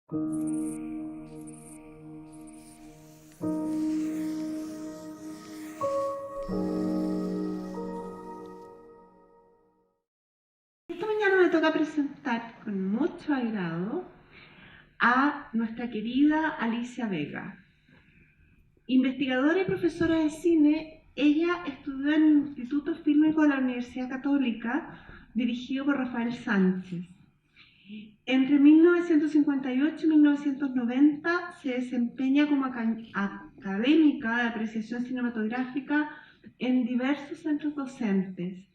Esta mañana me toca presentar con mucho agrado a nuestra querida Alicia Vega. Investigadora y profesora de cine, ella estudió en el Instituto Fílmico de la Universidad Católica, dirigido por Rafael Sánchez. Entre 1958 y 1990 se desempeña como académica de apreciación cinematográfica en diversos centros docentes.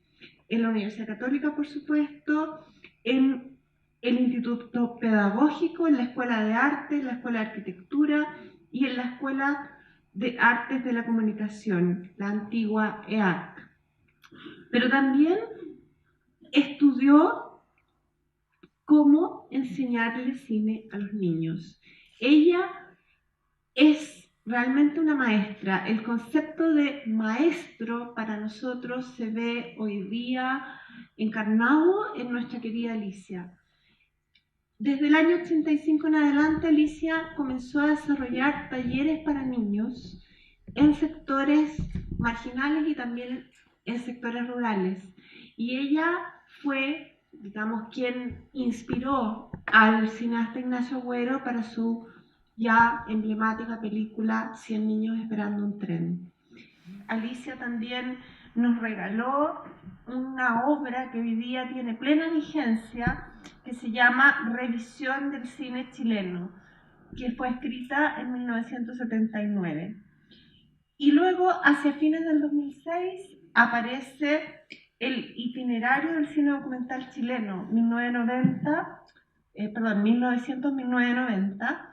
En la Universidad Católica, por supuesto, en el Instituto Pedagógico, en la Escuela de Arte, en la Escuela de Arquitectura y en la Escuela de Artes de la Comunicación, la antigua EAC. Pero también estudió cómo enseñarle cine a los niños. Ella es realmente una maestra. El concepto de maestro para nosotros se ve hoy día encarnado en nuestra querida Alicia. Desde el año 85 en adelante, Alicia comenzó a desarrollar talleres para niños en sectores marginales y también en sectores rurales. Y ella fue, digamos, quien inspiró al cineasta Ignacio Agüero para su ya emblemática película 100 niños esperando un tren. Alicia también nos regaló una obra que hoy día tiene plena vigencia, que se llama Revisión del cine chileno, que fue escrita en 1979. Y luego, hacia fines del 2006, aparece el Itinerario del cine documental chileno, 1900-1990,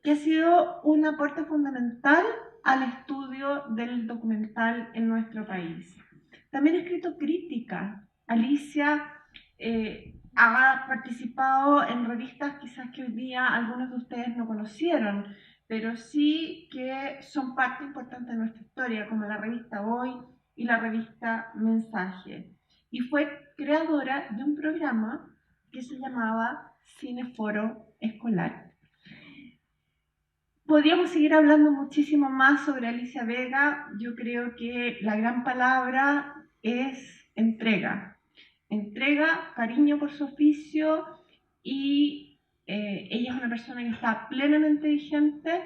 que ha sido un aporte fundamental al estudio del documental en nuestro país. También ha escrito crítica. Alicia ha participado en revistas quizás que hoy día algunos de ustedes no conocieron, pero sí que son parte importante de nuestra historia, como la revista Hoy y la revista Mensaje. Y fue creadora de un programa que se llamaba Cineforo Escolar. Podríamos seguir hablando muchísimo más sobre Alicia Vega. Yo creo que la gran palabra es entrega. Entrega, cariño por su oficio y ella es una persona que está plenamente vigente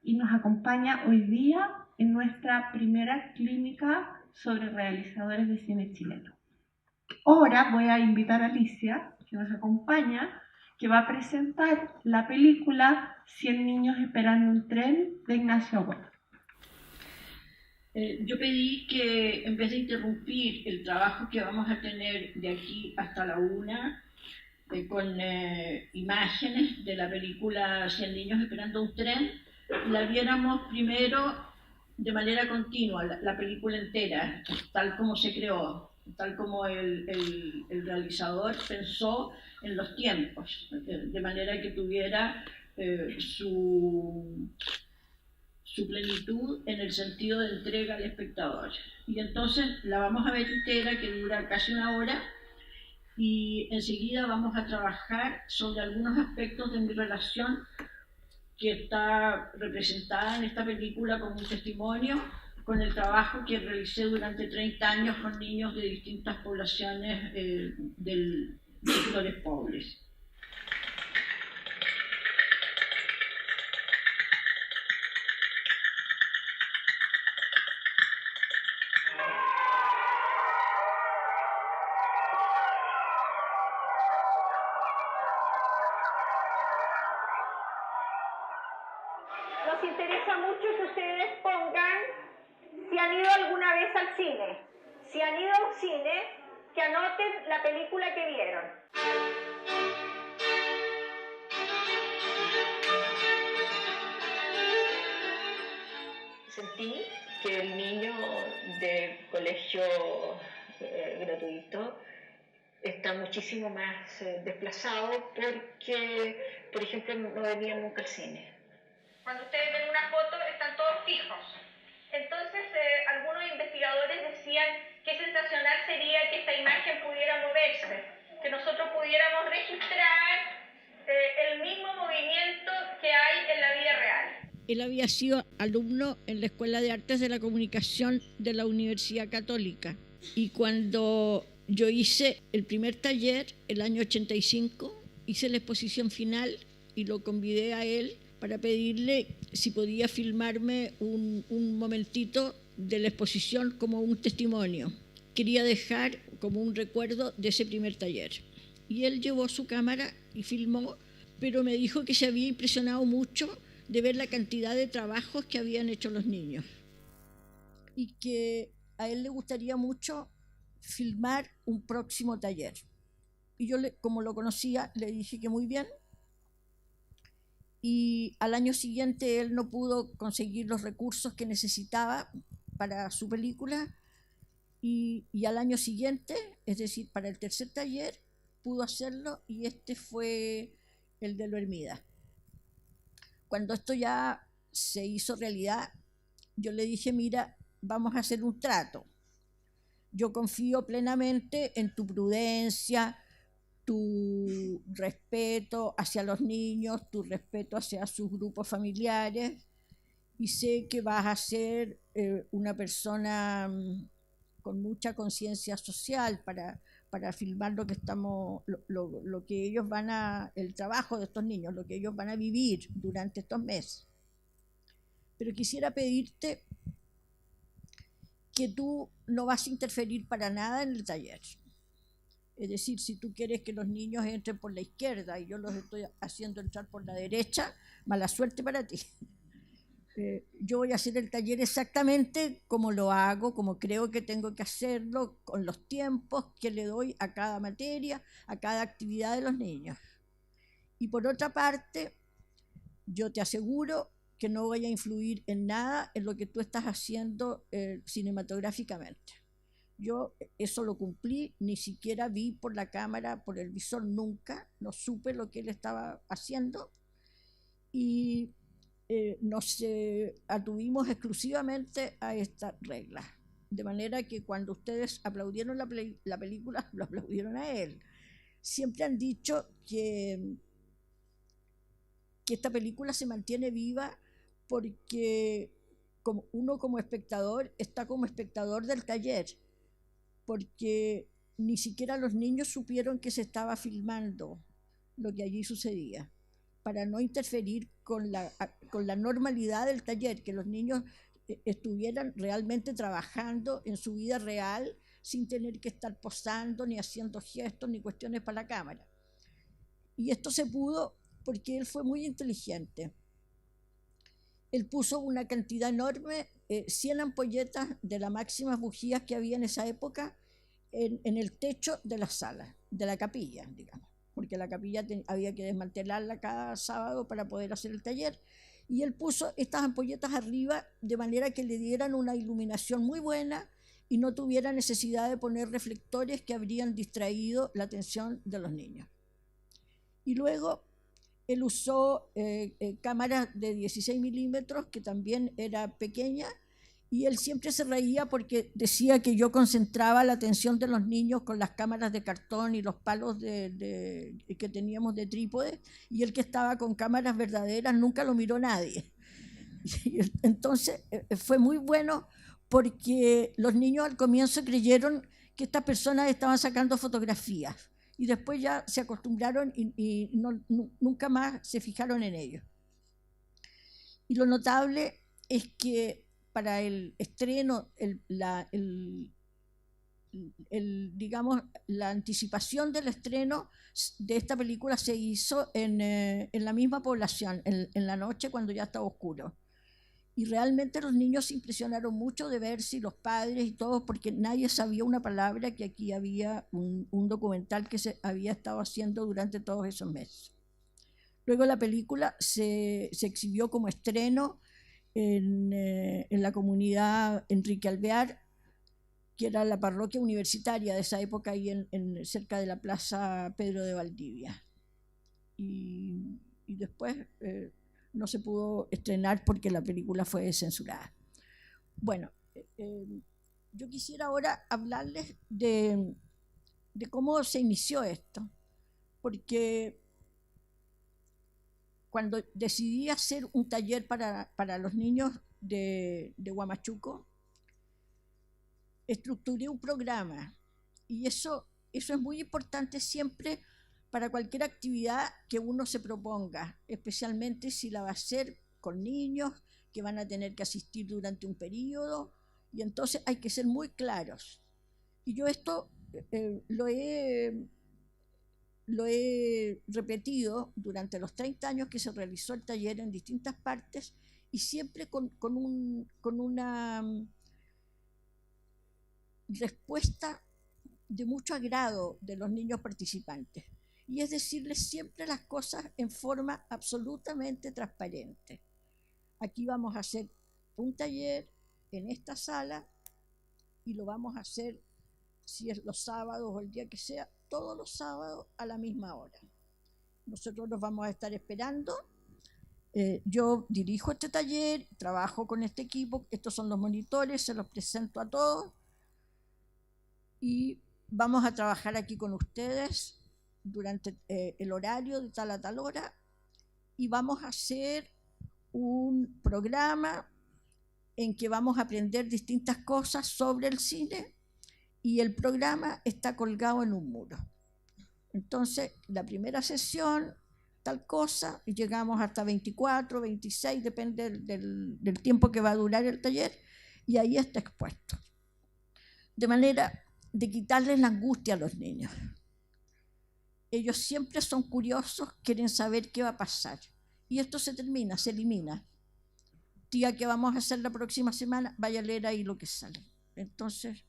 y nos acompaña hoy día en nuestra primera clínica sobre realizadores de cine chileno. Ahora voy a invitar a Alicia, que nos acompaña, que va a presentar la película 100 niños esperando un tren de Ignacio Agüero. Yo pedí que en vez de interrumpir el trabajo que vamos a tener de aquí hasta la 1, con imágenes de la película 100 niños esperando un tren, la viéramos primero de manera continua, la película entera, tal como se creó, tal como el realizador pensó en los tiempos, de manera que tuviera su plenitud en el sentido de entrega al espectador. Y entonces la vamos a ver entera, que dura casi 1 hora, y enseguida vamos a trabajar sobre algunos aspectos de mi relación que está representada en esta película como un testimonio con el trabajo que realicé durante 30 años con niños de distintas poblaciones de sectores pobres. Nos interesa mucho que ustedes pongan si han ido alguna vez al cine. Si han ido al cine, que anoten la película que vieron. Sentí que el niño de colegio gratuito está muchísimo más desplazado porque, por ejemplo, no venían nunca al cine. Cuando ustedes ven una foto, están todos fijos. Entonces, algunos investigadores decían qué sensacional sería que esta imagen pudiera moverse, que nosotros pudiéramos registrar el mismo movimiento Él había sido alumno en la Escuela de Artes de la Comunicación de la Universidad Católica. Y cuando yo hice el primer taller, el año 85, hice la exposición final y lo convidé a él para pedirle si podía filmarme un momentito de la exposición como un testimonio. Quería dejar como un recuerdo de ese primer taller. Y él llevó su cámara y filmó, pero me dijo que se había impresionado mucho de ver la cantidad de trabajos que habían hecho los niños y que a él le gustaría mucho filmar un próximo taller. Y yo, como lo conocía, le dije que muy bien. Y al año siguiente él no pudo conseguir los recursos que necesitaba para su película y al año siguiente, es decir, para el tercer taller, pudo hacerlo y este fue el de Lo Hermida. Cuando esto ya se hizo realidad, yo le dije, mira, vamos a hacer un trato. Yo confío plenamente en tu prudencia, tu respeto hacia los niños, tu respeto hacia sus grupos familiares, y sé que vas a ser una persona con mucha conciencia social para filmar lo que estamos, lo que ellos van a, el trabajo de estos niños, lo que ellos van a vivir durante estos meses. Pero quisiera pedirte que tú no vas a interferir para nada en el taller. Es decir, si tú quieres que los niños entren por la izquierda y yo los estoy haciendo entrar por la derecha, mala suerte para ti. Yo voy a hacer el taller exactamente como lo hago, como creo que tengo que hacerlo, con los tiempos que le doy a cada materia, a cada actividad de los niños. Y por otra parte, yo te aseguro que no voy a influir en nada en lo que tú estás haciendo cinematográficamente. Yo eso lo cumplí, ni siquiera vi por la cámara, por el visor nunca, no supe lo que él estaba haciendo y nos atuvimos exclusivamente a esta regla. De manera que cuando ustedes aplaudieron la película, lo aplaudieron a él. Siempre han dicho que esta película se mantiene viva porque uno como espectador está como espectador del taller, porque ni siquiera los niños supieron que se estaba filmando lo que allí sucedía, para no interferir con la normalidad del taller, que los niños estuvieran realmente trabajando en su vida real sin tener que estar posando, ni haciendo gestos, ni cuestiones para la cámara. Y esto se pudo porque él fue muy inteligente. Él puso una cantidad enorme, 100 ampolletas de las máximas bujías que había en esa época en el techo de la sala, de la capilla, digamos, porque la capilla había que desmantelarla cada sábado para poder hacer el taller, y él puso estas ampolletas arriba de manera que le dieran una iluminación muy buena y no tuviera necesidad de poner reflectores que habrían distraído la atención de los niños. Y luego él usó cámaras de 16 milímetros, que también era pequeña, y él siempre se reía porque decía que yo concentraba la atención de los niños con las cámaras de cartón y los palos que teníamos de trípode, y él que estaba con cámaras verdaderas nunca lo miró nadie. Entonces fue muy bueno porque los niños al comienzo creyeron que estas personas estaban sacando fotografías y después ya se acostumbraron y nunca más se fijaron en ello. Y lo notable es que para el estreno, digamos, la anticipación del estreno de esta película se hizo en la misma población, en la noche cuando ya estaba oscuro. Y realmente los niños se impresionaron mucho de verse, y los padres y todos, porque nadie sabía una palabra, que aquí había un documental que se había estado haciendo durante todos esos meses. Luego la película se exhibió como estreno en la comunidad Enrique Alvear, que era la parroquia universitaria de esa época, ahí cerca de la Plaza Pedro de Valdivia. Y después no se pudo estrenar porque la película fue censurada. Bueno, yo quisiera ahora hablarles de cómo se inició esto, porque cuando decidí hacer un taller para los niños de Huamachuco, estructuré un programa, y eso es muy importante siempre para cualquier actividad que uno se proponga, especialmente si la va a hacer con niños que van a tener que asistir durante un periodo, y entonces hay que ser muy claros. Y yo esto lo he repetido durante los 30 años que se realizó el taller en distintas partes, y siempre con una respuesta de mucho agrado de los niños participantes, y es decirles siempre las cosas en forma absolutamente transparente. Aquí vamos a hacer un taller en esta sala, y lo vamos a hacer, si es los sábados o el día que sea, todos los sábados a la misma hora. Nosotros los vamos a estar esperando. Yo dirijo este taller, trabajo con este equipo, estos son los monitores, se los presento a todos, y vamos a trabajar aquí con ustedes durante el horario de tal a tal hora, y vamos a hacer un programa en que vamos a aprender distintas cosas sobre el cine, y el programa está colgado en un muro. Entonces, la primera sesión, tal cosa, y llegamos hasta 24, 26, depende del tiempo que va a durar el taller, y ahí está expuesto. De manera de quitarles la angustia a los niños. Ellos siempre son curiosos, quieren saber qué va a pasar. Y esto se termina, se elimina. Tía, ¿qué vamos a hacer la próxima semana? Vaya a leer ahí lo que sale. Entonces,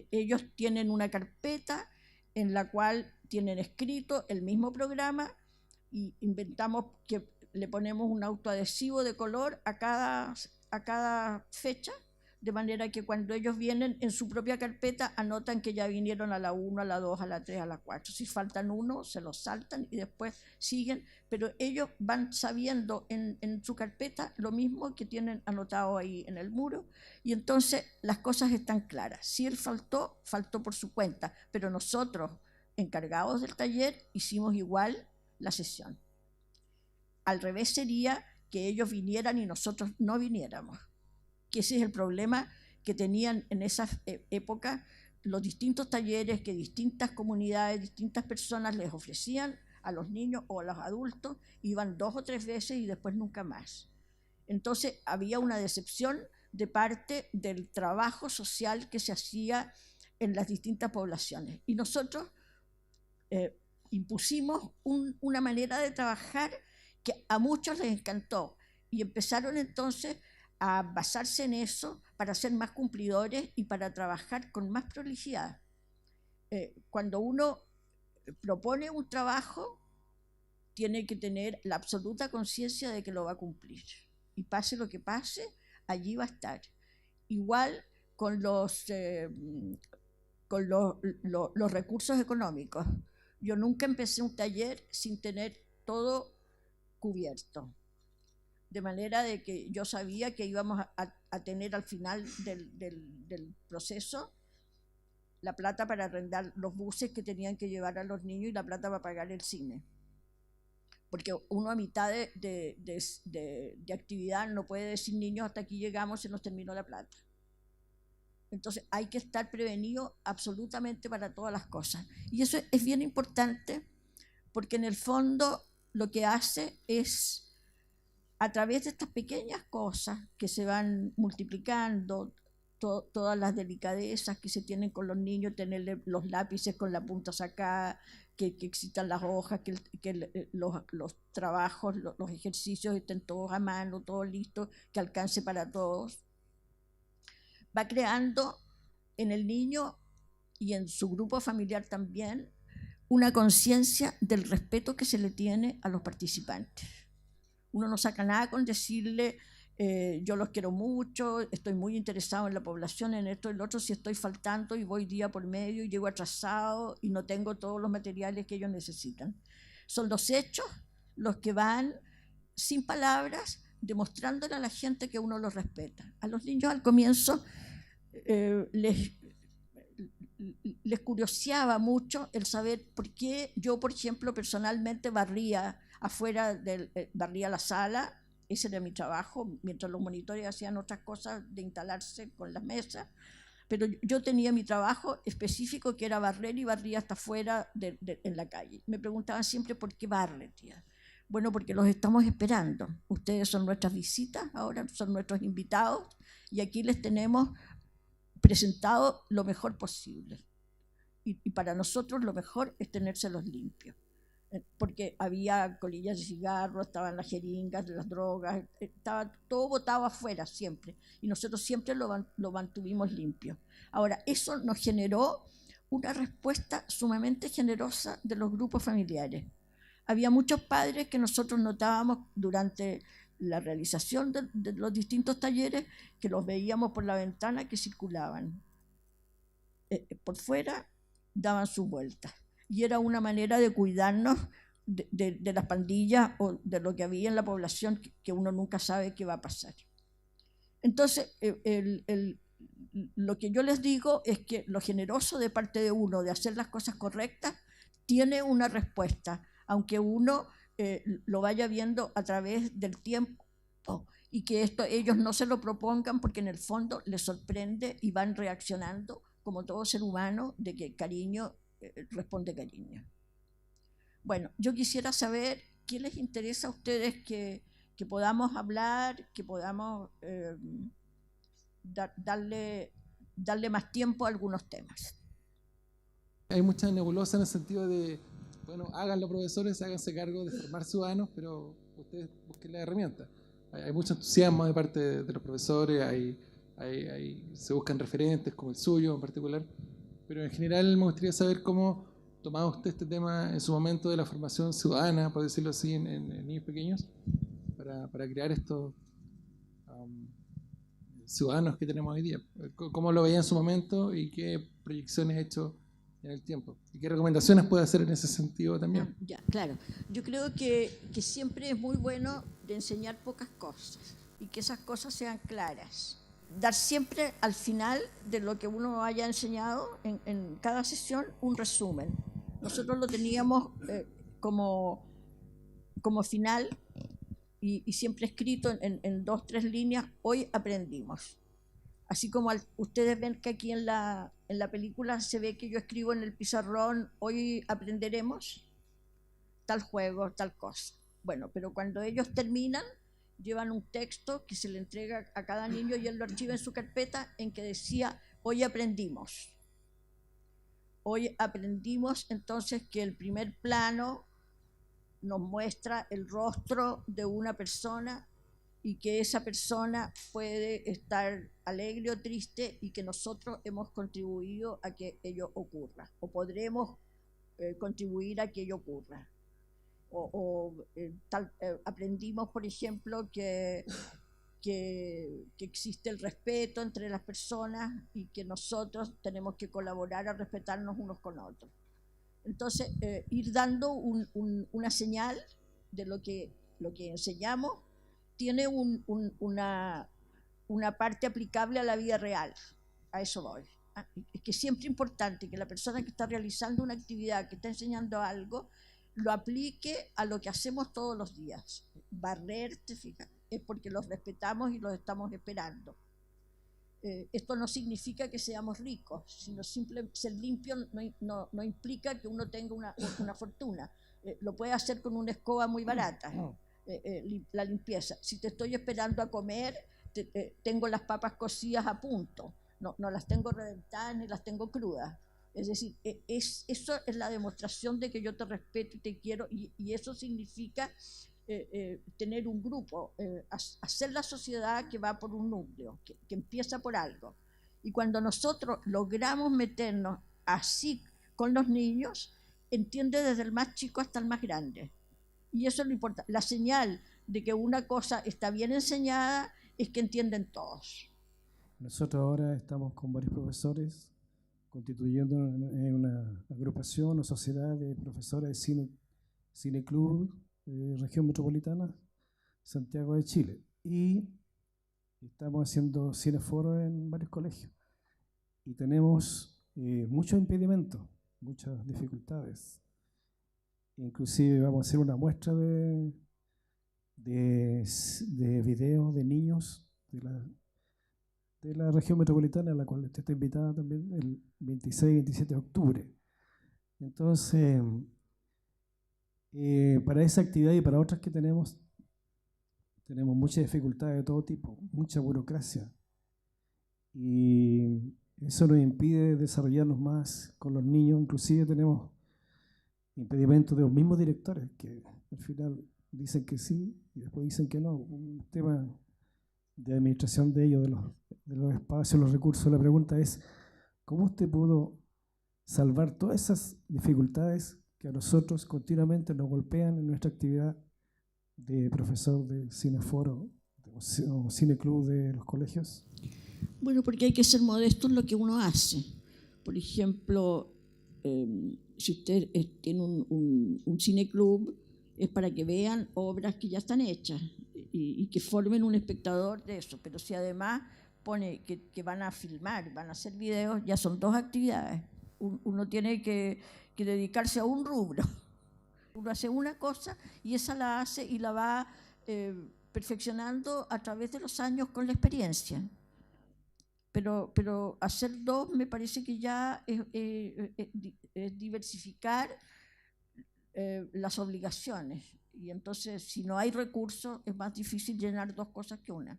ellos tienen una carpeta en la cual tienen escrito el mismo programa, y inventamos que le ponemos un autoadhesivo de color a cada fecha, de manera que cuando ellos vienen en su propia carpeta anotan que ya vinieron a la 1, a la 2, a la 3, a la 4. Si faltan uno, se los saltan y después siguen, pero ellos van sabiendo en su carpeta lo mismo que tienen anotado ahí en el muro, y entonces las cosas están claras. Si él faltó, faltó por su cuenta, pero nosotros, encargados del taller, hicimos igual la sesión. Al revés sería que ellos vinieran y nosotros no viniéramos, que ese es el problema que tenían en esas épocas los distintos talleres que distintas comunidades, distintas personas les ofrecían a los niños o a los adultos. Iban 2 o 3 veces y después nunca más. Entonces había una decepción de parte del trabajo social que se hacía en las distintas poblaciones, y nosotros impusimos una manera de trabajar que a muchos les encantó, y empezaron entonces a basarse en eso para ser más cumplidores y para trabajar con más prolijidad. Cuando uno propone un trabajo, tiene que tener la absoluta conciencia de que lo va a cumplir, y pase lo que pase, allí va a estar. Igual con los recursos económicos. Yo nunca empecé un taller sin tener todo cubierto, de manera de que yo sabía que íbamos a tener al final del proceso la plata para arrendar los buses que tenían que llevar a los niños y la plata para pagar el cine. Porque uno a mitad de actividad no puede decir: niños, hasta aquí llegamos, se nos terminó la plata. Entonces hay que estar prevenido absolutamente para todas las cosas. Y eso es bien importante, porque en el fondo lo que hace es, a través de estas pequeñas cosas que se van multiplicando, todas las delicadezas que se tienen con los niños, tener los lápices con la punta sacada, que existan las hojas, que los trabajos, los ejercicios estén todos a mano, todo listo, que alcance para todos. Va creando en el niño y en su grupo familiar también una conciencia del respeto que se le tiene a los participantes. Uno no saca nada con decirle: yo los quiero mucho, estoy muy interesado en la población, en esto y lo otro, si estoy faltando y voy día por medio y llego atrasado y no tengo todos los materiales que ellos necesitan. Son los hechos los que van, sin palabras, demostrándole a la gente que uno los respeta. A los niños al comienzo les curioseaba mucho el saber por qué yo, por ejemplo, personalmente barría afuera barría la sala, ese era mi trabajo, mientras los monitores hacían otras cosas de instalarse con las mesas, pero yo tenía mi trabajo específico que era barrer y barría hasta afuera en la calle. Me preguntaban siempre, ¿por qué barre, tía? Bueno, porque los estamos esperando. Ustedes son nuestras visitas, ahora son nuestros invitados, y aquí les tenemos presentado lo mejor posible. Y para nosotros lo mejor es tenérselos limpios. Porque había colillas de cigarro, estaban las jeringas, las drogas, estaba todo botado afuera siempre, y nosotros siempre lo mantuvimos limpio. Ahora, eso nos generó una respuesta sumamente generosa de los grupos familiares. Había muchos padres que nosotros notábamos durante la realización de los distintos talleres, que los veíamos por la ventana que circulaban. Por fuera daban sus vueltas. Y era una manera de cuidarnos de las pandillas o de lo que había en la población, que uno nunca sabe qué va a pasar. Entonces, lo que yo les digo es que lo generoso de parte de uno de hacer las cosas correctas tiene una respuesta, aunque uno lo vaya viendo a través del tiempo, y que esto ellos no se lo propongan, porque en el fondo les sorprende y van reaccionando como todo ser humano, de que cariño responde cariño. Bueno, yo quisiera saber qué les interesa a ustedes que podamos hablar, que podamos darle más tiempo a algunos temas. Hay mucha nebulosa en el sentido de, bueno, háganlo profesores, háganse cargo de formar ciudadanos, pero ustedes busquen la herramienta. Hay mucho entusiasmo de parte de los profesores, se buscan referentes como el suyo en particular, pero en general me gustaría saber cómo tomaba usted este tema en su momento de la formación ciudadana, por decirlo así, en niños pequeños, para crear estos ciudadanos que tenemos hoy día. ¿Cómo lo veía en su momento y qué proyecciones ha hecho en el tiempo? ¿Y qué recomendaciones puede hacer en ese sentido también? Ya, claro. Yo creo que siempre es muy bueno de enseñar pocas cosas y que esas cosas sean claras. Dar siempre al final de lo que uno haya enseñado en cada sesión un resumen. Nosotros lo teníamos como final y siempre escrito en 2 o 3 líneas: hoy aprendimos. Así como ustedes ven que aquí en la película se ve que yo escribo en el pizarrón: hoy aprenderemos tal juego, tal cosa. Bueno, pero cuando ellos terminan, llevan un texto que se le entrega a cada niño y él lo archiva en su carpeta, en que decía: hoy aprendimos. Hoy aprendimos entonces que el primer plano nos muestra el rostro de una persona, y que esa persona puede estar alegre o triste, y que nosotros hemos contribuido a que ello ocurra, o podremos contribuir a que ello ocurra. Aprendimos, por ejemplo, que existe el respeto entre las personas y que nosotros tenemos que colaborar a respetarnos unos con otros. Entonces, ir dando una señal de lo que enseñamos tiene una parte aplicable a la vida real. A eso voy. Es que siempre es importante que la persona que está realizando una actividad, que está enseñando algo, lo aplique a lo que hacemos todos los días. Barrer, te fijas, es porque los respetamos y los estamos esperando. Esto no significa que seamos ricos, sino ser limpio no implica que uno tenga una fortuna. Lo puede hacer con una escoba muy barata, la limpieza. Si te estoy esperando a comer, tengo las papas cocidas a punto, no las tengo reventadas ni las tengo crudas. Es decir, eso es la demostración de que yo te respeto y te quiero, y eso significa tener un grupo, hacer la sociedad que va por un núcleo, que empieza por algo. Y cuando nosotros logramos meternos así con los niños, entiende desde el más chico hasta el más grande. Y eso es lo importante. La señal de que una cosa está bien enseñada es que entienden todos. Nosotros ahora estamos con varios profesores constituyendo en una agrupación o sociedad de profesores de cine club, región metropolitana, Santiago de Chile, y estamos haciendo cineforos en varios colegios y tenemos muchos impedimentos, muchas dificultades. Inclusive vamos a hacer una muestra de videos de niños de la región metropolitana, a la cual usted está invitada también el 26 y 27 de octubre. Entonces, para esa actividad y para otras que tenemos muchas dificultades de todo tipo, mucha burocracia. Y eso nos impide desarrollarnos más con los niños. Inclusive tenemos impedimentos de los mismos directores, que al final dicen que sí y después dicen que no. Un tema de administración de ellos, de los espacios, los recursos. La pregunta es, ¿cómo usted pudo salvar todas esas dificultades que a nosotros continuamente nos golpean en nuestra actividad de profesor de cineforo o cineclub de los colegios? Bueno, porque hay que ser modesto en lo que uno hace. Por ejemplo, si usted tiene un cineclub, es para que vean obras que ya están hechas y que formen un espectador de eso. Pero si además pone que van a filmar, van a hacer videos, ya son dos actividades. Uno tiene que dedicarse a un rubro. Uno hace una cosa y esa la hace y la va perfeccionando a través de los años con la experiencia. Pero hacer dos me parece que ya es diversificar las obligaciones. Y entonces, si no hay recursos, es más difícil llenar dos cosas que una.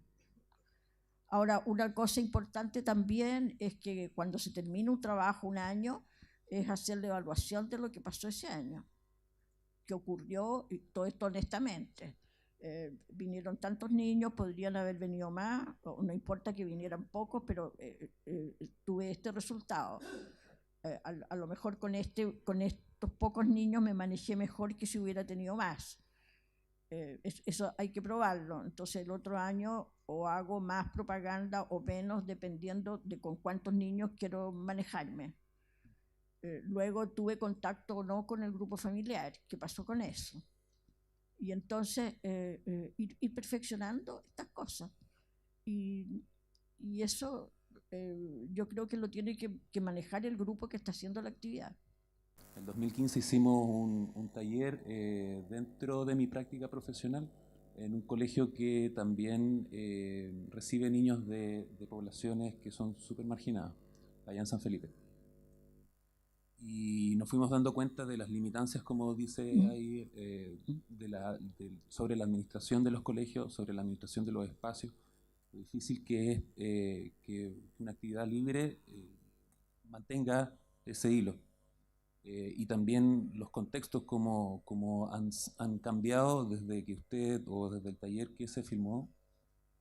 Ahora, una cosa importante también es que cuando se termina un trabajo un año, es hacer la evaluación de lo que pasó ese año, que ocurrió, y todo esto honestamente. Vinieron tantos niños, podrían haber venido más, no importa que vinieran pocos, pero tuve este resultado. A lo mejor con estos pocos niños me manejé mejor que si hubiera tenido más. Eso hay que probarlo. Entonces el otro año o hago más propaganda o menos, dependiendo de con cuántos niños quiero manejarme. Luego tuve contacto o no con el grupo familiar. ¿Qué pasó con eso? Y entonces ir perfeccionando estas cosas. Y eso yo creo que lo tiene que manejar el grupo que está haciendo la actividad. En 2015 hicimos un taller dentro de mi práctica profesional en un colegio que también recibe niños de poblaciones que son súper marginadas, allá en San Felipe. Y nos fuimos dando cuenta de las limitancias, como dice ahí, sobre la administración de los colegios, sobre la administración de los espacios, lo difícil que es que una actividad libre mantenga ese hilo. Y también los contextos como han cambiado desde que usted o desde el taller que se filmó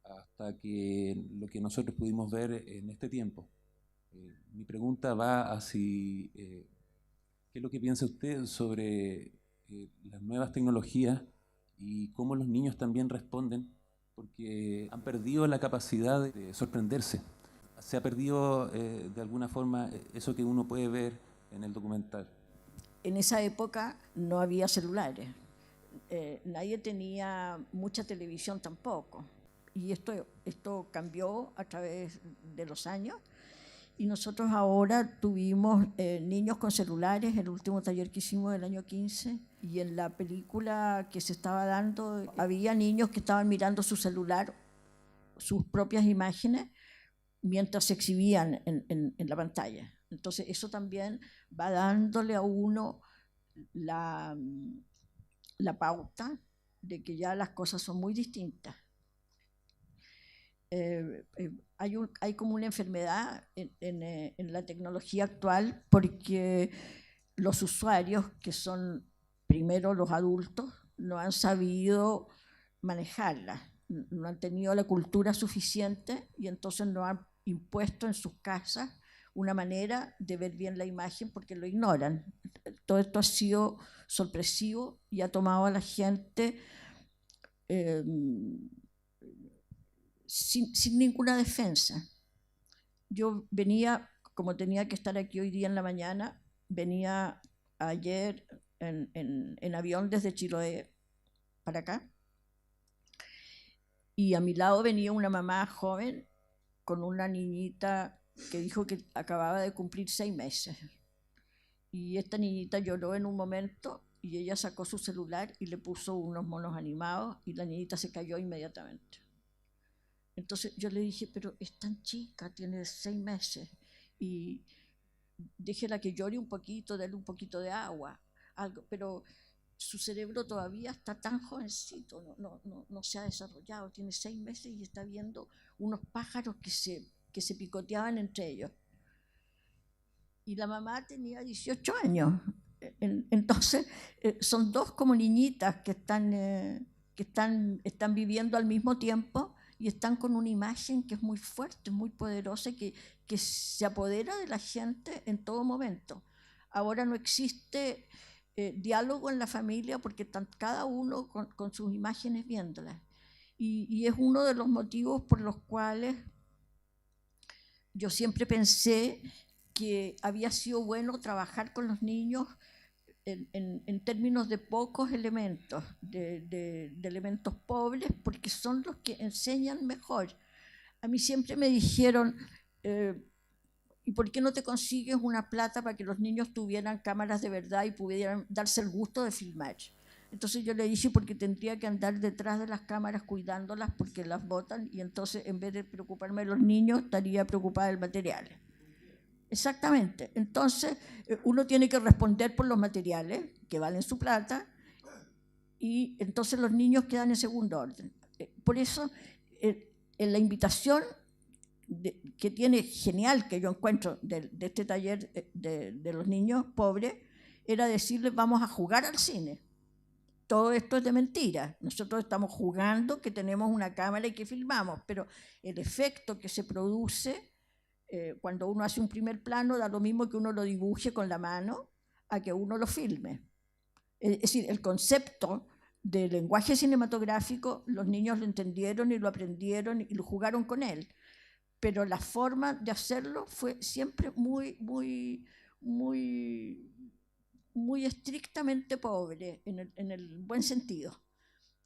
hasta que lo que nosotros pudimos ver en este tiempo. Mi pregunta va a si, ¿qué es lo que piensa usted sobre las nuevas tecnologías y cómo los niños también responden? Porque han perdido la capacidad de sorprenderse. Se ha perdido de alguna forma eso que uno puede ver en el documental. En esa época no había celulares, nadie tenía mucha televisión tampoco. Y esto cambió a través de los años. Y nosotros ahora tuvimos niños con celulares, el último taller que hicimos el año 15, y en la película que se estaba dando había niños que estaban mirando su celular, sus propias imágenes, mientras se exhibían en la pantalla. Entonces eso también va dándole a uno la pauta de que ya las cosas son muy distintas. Hay como una enfermedad en la tecnología actual, porque los usuarios, que son primero los adultos, no han sabido manejarla, no han tenido la cultura suficiente y entonces no han impuesto en sus casas una manera de ver bien la imagen porque lo ignoran. Todo esto ha sido sorpresivo y ha tomado a la gente sin ninguna defensa. Yo venía, como tenía que estar aquí hoy día en la mañana, venía ayer en avión desde Chiloé para acá, y a mi lado venía una mamá joven con una niñita que dijo que acababa de cumplir 6 meses. Y esta niñita lloró en un momento y ella sacó su celular y le puso unos monos animados y la niñita se cayó inmediatamente. Entonces yo le dije, pero es tan chica, tiene 6 meses, y déjela que llore un poquito, dale un poquito de agua, algo, pero su cerebro todavía está tan jovencito, no se ha desarrollado, tiene 6 meses y está viendo unos pájaros que se picoteaban entre ellos. Y la mamá tenía 18 años. Entonces, son 2 como niñitas que están viviendo al mismo tiempo y están con una imagen que es muy fuerte, muy poderosa, que se apodera de la gente en todo momento. Ahora no existe diálogo en la familia porque están cada uno con sus imágenes viéndolas. Y es uno de los motivos por los cuales yo siempre pensé que había sido bueno trabajar con los niños en términos de pocos elementos, de elementos pobres, porque son los que enseñan mejor. A mí siempre me dijeron, ¿y por qué no te consigues una plata para que los niños tuvieran cámaras de verdad y pudieran darse el gusto de filmar? Entonces yo le dije, porque tendría que andar detrás de las cámaras cuidándolas porque las botan, y entonces en vez de preocuparme de los niños, estaría preocupada del material. Exactamente. Entonces, uno tiene que responder por los materiales, que valen su plata, y entonces los niños quedan en segundo orden. Por eso, en la invitación que tiene genial, que yo encuentro de este taller de los niños pobres, era decirles, vamos a jugar al cine. Todo esto es de mentira. Nosotros estamos jugando que tenemos una cámara y que filmamos, pero el efecto que se produce cuando uno hace un primer plano da lo mismo que uno lo dibuje con la mano a que uno lo filme. Es decir, el concepto del lenguaje cinematográfico los niños lo entendieron y lo aprendieron y lo jugaron con él, pero la forma de hacerlo fue siempre muy estrictamente pobre, en el buen sentido.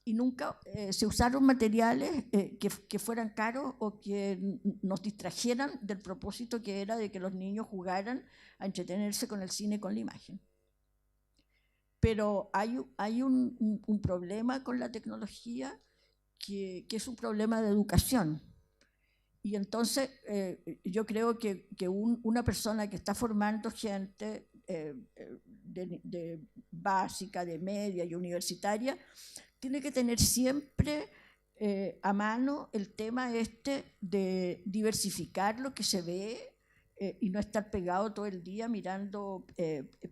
Y nunca se usaron materiales que fueran caros o que nos distrajeran del propósito que era de que los niños jugaran a entretenerse con el cine, con la imagen. Pero hay un problema con la tecnología que es un problema de educación. Y entonces yo creo que una persona que está formando gente de básica, de media y universitaria, tiene que tener siempre a mano el tema de diversificar lo que se ve y no estar pegado todo el día mirando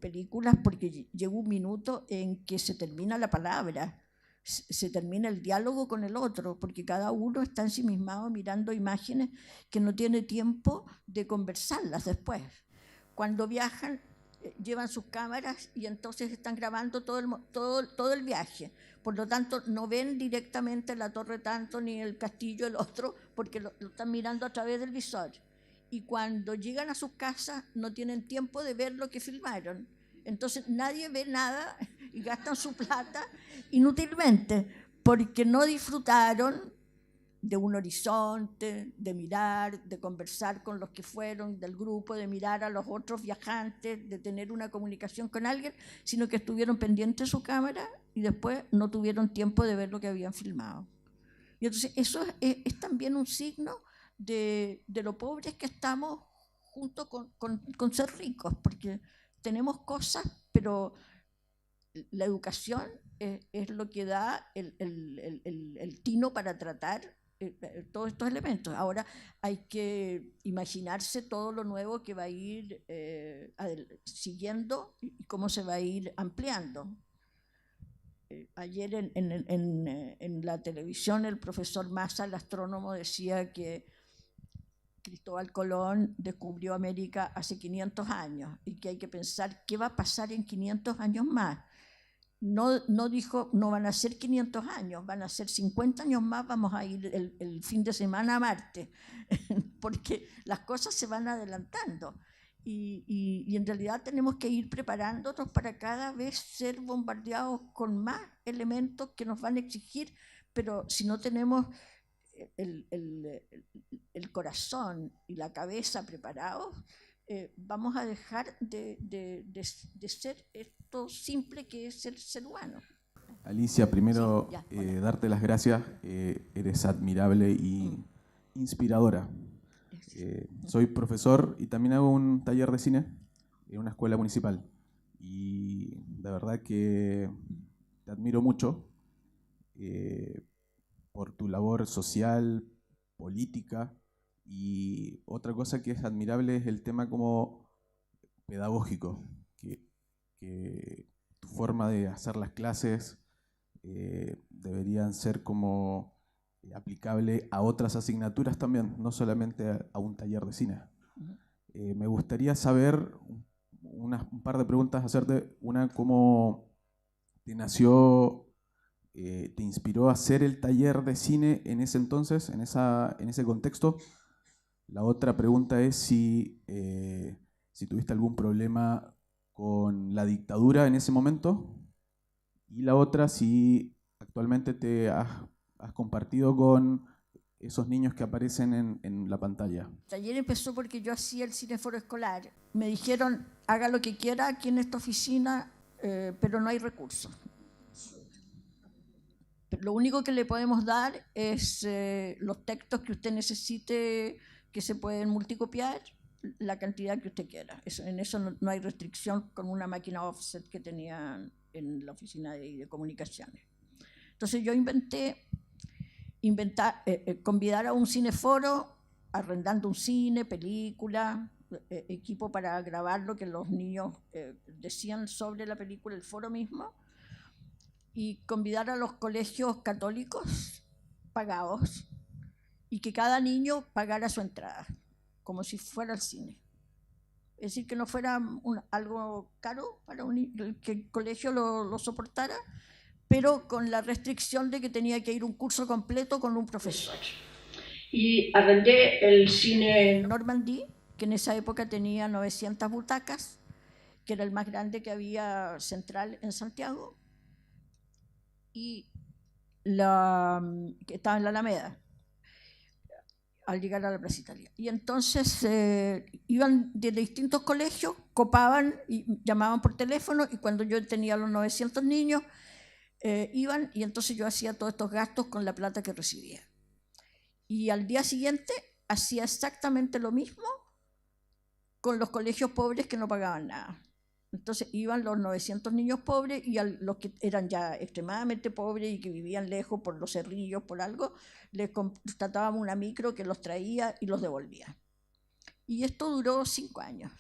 películas, porque llega un minuto en que se termina la palabra, se termina el diálogo con el otro, porque cada uno está ensimismado mirando imágenes que no tiene tiempo de conversarlas después. Cuando viajan, llevan sus cámaras y entonces están grabando todo el viaje. Por lo tanto, no ven directamente la torre tanto ni el castillo el otro, porque lo están mirando a través del visor. Y cuando llegan a sus casas no tienen tiempo de ver lo que filmaron. Entonces nadie ve nada y gastan su plata inútilmente, porque no disfrutaron de un horizonte, de mirar, de conversar con los que fueron del grupo, de mirar a los otros viajantes, de tener una comunicación con alguien, sino que estuvieron pendientes de su cámara y después no tuvieron tiempo de ver lo que habían filmado. Y entonces eso es también un signo de lo pobres que estamos junto con ser ricos, porque tenemos cosas, pero la educación es lo que da el tino para tratar todos estos elementos. Ahora hay que imaginarse todo lo nuevo que va a ir siguiendo y cómo se va a ir ampliando. Ayer en la televisión el profesor Massa, el astrónomo, decía que Cristóbal Colón descubrió América hace 500 años y que hay que pensar qué va a pasar en 500 años más. No dijo, no van a ser 500 años, van a ser 50 años más, vamos a ir el fin de semana a Marte, porque las cosas se van adelantando. Y en realidad tenemos que ir preparándonos para cada vez ser bombardeados con más elementos que nos van a exigir, pero si no tenemos el corazón y la cabeza preparados, vamos a dejar de ser esto simple que es el ser humano. Alicia, primero Sí, ya, darte las gracias, eres admirable y inspiradora. Soy profesor y también hago un taller de cine en una escuela municipal y de verdad que te admiro mucho por tu labor social, política, y otra cosa que es admirable es el tema como pedagógico, que tu forma de hacer las clases deberían ser como aplicable a otras asignaturas también, no solamente a un taller de cine. Me gustaría saber un par de preguntas, hacerte una, ¿cómo te nació, te inspiró a hacer el taller de cine en ese entonces, en ese contexto? La otra pregunta es si tuviste algún problema con la dictadura en ese momento. Y la otra, si actualmente te has compartido con esos niños que aparecen en la pantalla. El taller empezó porque yo hacía el cineforo escolar. Me dijeron, haga lo que quiera aquí en esta oficina, pero no hay recursos. Pero lo único que le podemos dar es los textos que usted necesite, que se pueden multicopiar, la cantidad que usted quiera. En eso no hay restricción con una máquina offset que tenían en la oficina de comunicaciones. Entonces yo convidar a un cineforo, arrendando un cine, película, equipo para grabar lo que los niños decían sobre la película, el foro mismo, y convidar a los colegios católicos pagados y que cada niño pagara su entrada, como si fuera al cine. Es decir, que no fuera algo caro para que el colegio lo soportara, pero con la restricción de que tenía que ir un curso completo con un profesor. Y arrendé el cine Normandí, que en esa época tenía 900 butacas, que era el más grande que había central en Santiago, y que estaba en la Alameda, al llegar a la Plaza Italia. Y entonces iban de distintos colegios, copaban y llamaban por teléfono, y cuando yo tenía los 900 niños, iban, y entonces yo hacía todos estos gastos con la plata que recibía. Y al día siguiente hacía exactamente lo mismo con los colegios pobres que no pagaban nada. Entonces iban los 900 niños pobres y a los que eran ya extremadamente pobres y que vivían lejos por los cerrillos, por algo, les contratábamos una micro que los traía y los devolvía. Y esto duró 5 años.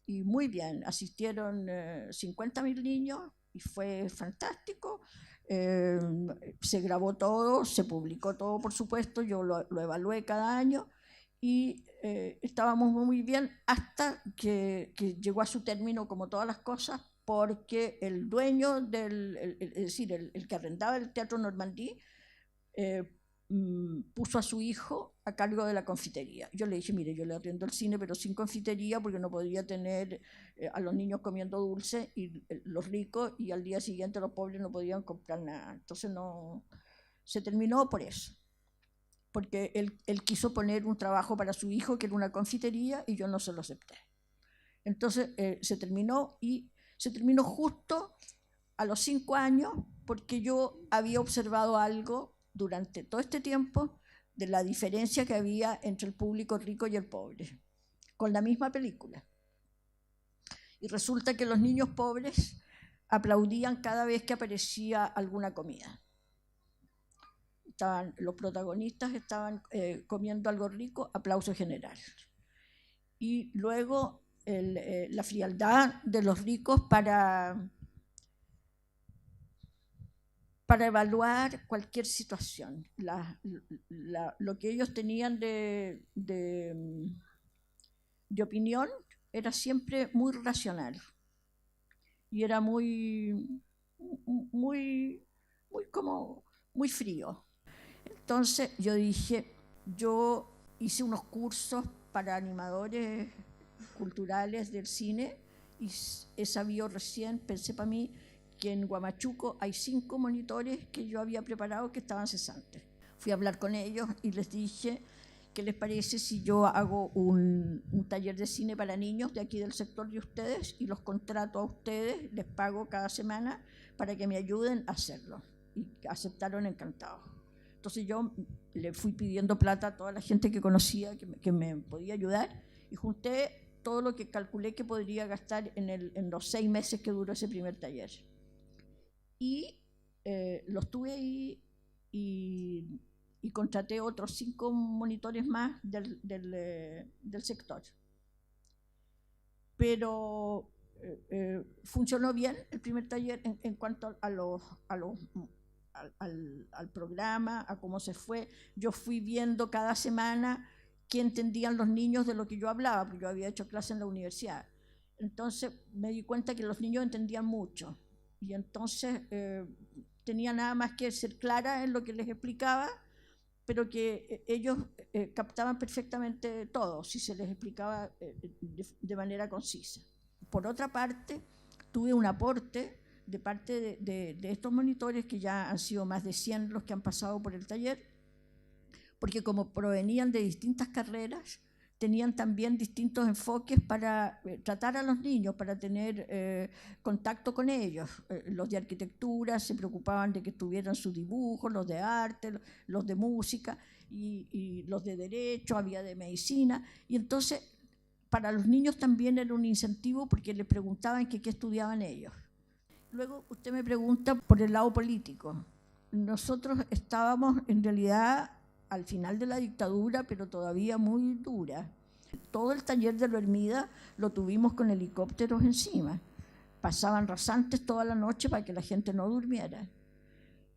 Y muy bien, asistieron 50.000 niños y fue fantástico. Se grabó todo, se publicó todo, por supuesto, yo lo evalué cada año. Y estábamos muy bien hasta que llegó a su término, como todas las cosas, porque el dueño es decir, el que arrendaba el Teatro Normandí, puso a su hijo a cargo de la confitería. Yo le dije, mire, yo le arriendo el cine, pero sin confitería, porque no podría tener a los niños comiendo dulce y los ricos, y al día siguiente los pobres no podían comprar nada. Entonces no, se terminó por eso. Porque él quiso poner un trabajo para su hijo, que era una confitería, y yo no se lo acepté. Entonces se terminó, y se terminó justo a los 5 años, porque yo había observado algo durante todo este tiempo de la diferencia que había entre el público rico y el pobre, con la misma película. Y resulta que los niños pobres aplaudían cada vez que aparecía alguna comida. Los protagonistas estaban comiendo algo rico, aplauso general. Y luego la frialdad de los ricos para evaluar cualquier situación. Lo que ellos tenían de opinión era siempre muy racional y era muy frío. Entonces yo dije, yo hice unos cursos para animadores culturales del cine y he sabido recién, pensé para mí, que en Huamachuco hay 5 monitores que yo había preparado que estaban cesantes. Fui a hablar con ellos y les dije ¿qué les parece si yo hago un taller de cine para niños de aquí del sector de ustedes y los contrato a ustedes, les pago cada semana para que me ayuden a hacerlo? Y aceptaron encantados. Entonces yo le fui pidiendo plata a toda la gente que conocía que me podía ayudar y junté todo lo que calculé que podría gastar en los 6 meses que duró ese primer taller. Y los tuve ahí y contraté otros 5 monitores más del sector. Pero funcionó bien el primer taller en cuanto al programa, a cómo se fue. Yo fui viendo cada semana qué entendían los niños de lo que yo hablaba, porque yo había hecho clase en la universidad. Entonces me di cuenta que los niños entendían mucho. Y entonces tenía nada más que ser clara en lo que les explicaba, pero que ellos captaban perfectamente todo, si se les explicaba de manera concisa. Por otra parte, tuve un aporte de parte de estos monitores, que ya han sido más de 100 los que han pasado por el taller, porque como provenían de distintas carreras, tenían también distintos enfoques para tratar a los niños, para tener contacto con ellos. Los de arquitectura se preocupaban de que estuvieran sus dibujos, los de arte, los de música, y los de derecho, había de medicina. Y entonces, para los niños también era un incentivo, porque les preguntaban qué estudiaban ellos. Luego usted me pregunta por el lado político. Nosotros estábamos en realidad al final de la dictadura, pero todavía muy dura. Todo el taller de Lo Hermida lo tuvimos con helicópteros encima. Pasaban rasantes toda la noche para que la gente no durmiera.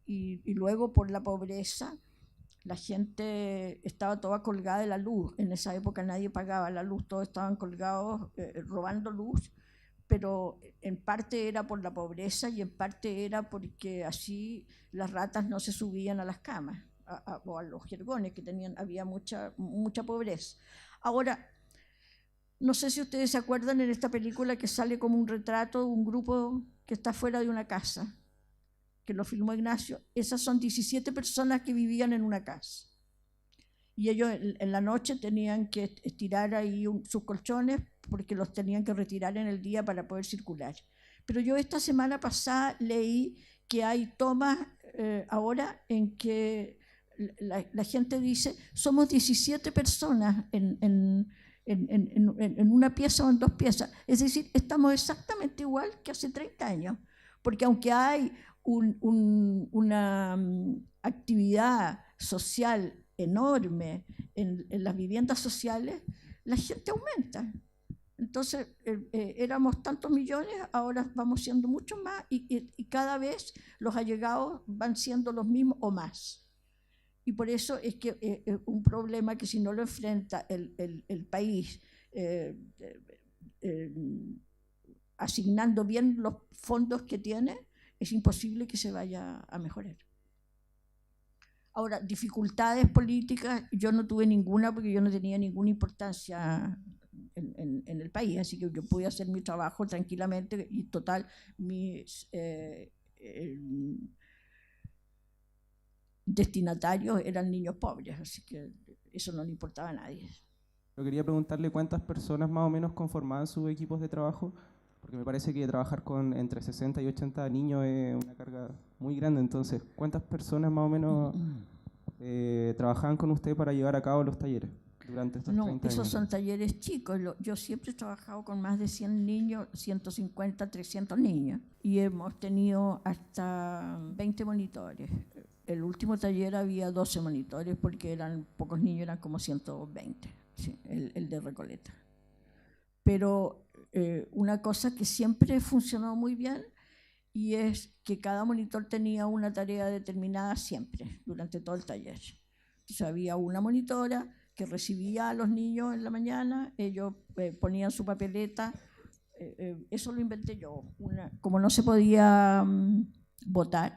Y luego, por la pobreza, la gente estaba toda colgada de la luz. En esa época nadie pagaba la luz, todos estaban colgados robando luz, pero en parte era por la pobreza y en parte era porque así las ratas no se subían a las camas o a los jergones, que había mucha pobreza. Ahora, no sé si ustedes se acuerdan en esta película que sale como un retrato de un grupo que está fuera de una casa, que lo filmó Ignacio. Esas son 17 personas que vivían en una casa. Y ellos en la noche tenían que estirar ahí sus colchones, porque los tenían que retirar en el día para poder circular. Pero yo esta semana pasada leí que hay tomas ahora en que la gente dice, somos 17 personas en una pieza o en 2 piezas. Es decir, estamos exactamente igual que hace 30 años. Porque aunque hay una actividad social enorme en las viviendas sociales, la gente aumenta. Entonces, éramos tantos millones, ahora vamos siendo muchos más y cada vez los allegados van siendo los mismos o más. Y por eso es que es un problema que si no lo enfrenta el país asignando bien los fondos que tiene, es imposible que se vaya a mejorar. Ahora, dificultades políticas, yo no tuve ninguna porque yo no tenía ninguna importancia en el país, así que yo pude hacer mi trabajo tranquilamente y total, mis destinatarios eran niños pobres, así que eso no le importaba a nadie. Yo quería preguntarle cuántas personas más o menos conformaban sus equipos de trabajo, porque me parece que trabajar con entre 60 y 80 niños es una carga muy grande. Entonces, ¿cuántas personas más o menos trabajaban con usted para llevar a cabo los talleres durante estos 30 años? No, esos son talleres chicos. Yo siempre he trabajado con más de 100 niños, 150, 300 niños. Y hemos tenido hasta 20 monitores. El último taller había 12 monitores porque eran pocos niños, eran como 120, sí, el de Recoleta. Pero una cosa que siempre funcionó muy bien y es que cada monitor tenía una tarea determinada siempre, durante todo el taller. Entonces había una monitora que recibía a los niños en la mañana, ellos ponían su papeleta, eso lo inventé yo. Como no se podía votar,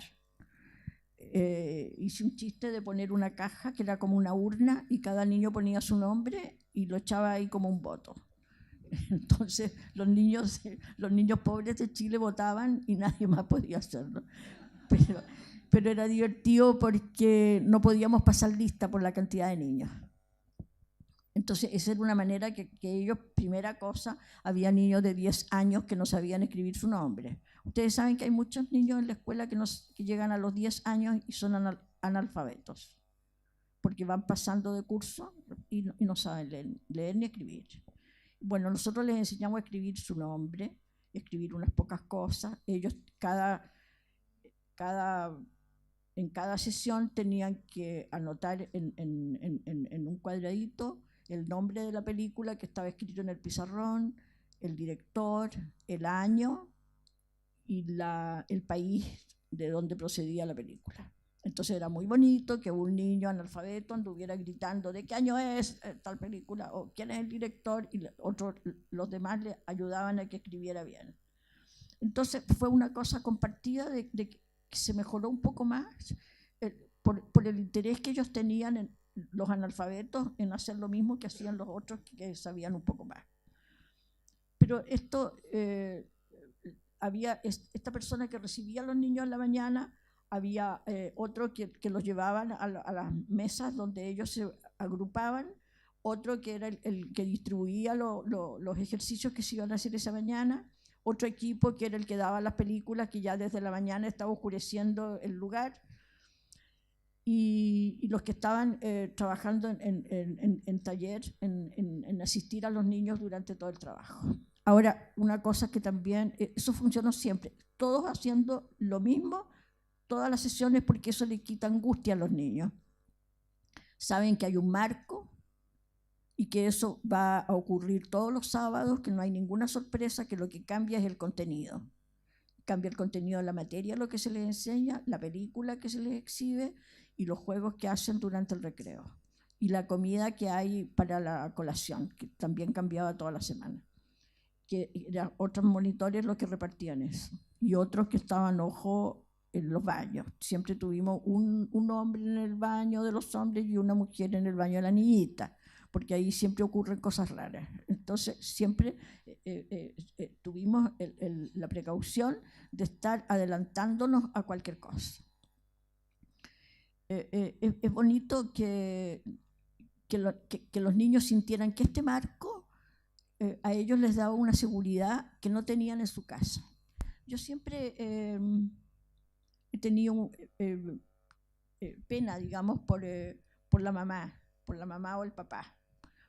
hice un chiste de poner una caja que era como una urna y cada niño ponía su nombre y lo echaba ahí como un voto. Entonces los niños pobres de Chile votaban y nadie más podía hacerlo. Pero era divertido porque no podíamos pasar lista por la cantidad de niños. Entonces, esa era una manera que ellos, primera cosa, había niños de 10 años que no sabían escribir su nombre. Ustedes saben que hay muchos niños en la escuela que llegan a los 10 años y son analfabetos, porque van pasando de curso y no saben leer ni escribir. Bueno, nosotros les enseñamos a escribir su nombre, escribir unas pocas cosas. Ellos en cada sesión tenían que anotar en un cuadradito el nombre de la película que estaba escrito en el pizarrón, el director, el año y el país de donde procedía la película. Entonces era muy bonito que un niño analfabeto anduviera gritando ¿de qué año es tal película? O ¿quién es el director? Y los demás le ayudaban a que escribiera bien. Entonces fue una cosa compartida de que se mejoró un poco más por el interés que ellos tenían, los analfabetos, en hacer lo mismo que hacían los otros que sabían un poco más. Pero esto, había esta persona que recibía a los niños en la mañana, había otro que los llevaban a las mesas donde ellos se agrupaban, otro que era el que distribuía los ejercicios que se iban a hacer esa mañana, otro equipo que era el que daba las películas, que ya desde la mañana estaba oscureciendo el lugar, y los que estaban trabajando en taller, en asistir a los niños durante todo el trabajo. Ahora, una cosa que también, eso funcionó siempre, todos haciendo lo mismo, todas las sesiones, porque eso le quita angustia a los niños. Saben que hay un marco y que eso va a ocurrir todos los sábados, que no hay ninguna sorpresa, que lo que cambia es el contenido. Cambia el contenido de la materia, lo que se les enseña, la película que se les exhibe y los juegos que hacen durante el recreo. Y la comida que hay para la colación, que también cambiaba toda la semana. Que eran otros monitores los que repartían eso. Y otros que estaban, ojo, en los baños. Siempre tuvimos un hombre en el baño de los hombres y una mujer en el baño de la niñita, porque ahí siempre ocurren cosas raras. Entonces siempre tuvimos la precaución de estar adelantándonos a cualquier cosa. Es bonito que los niños sintieran que este marco a ellos les daba una seguridad que no tenían en su casa. Yo siempre he tenido pena, digamos, por la mamá o el papá,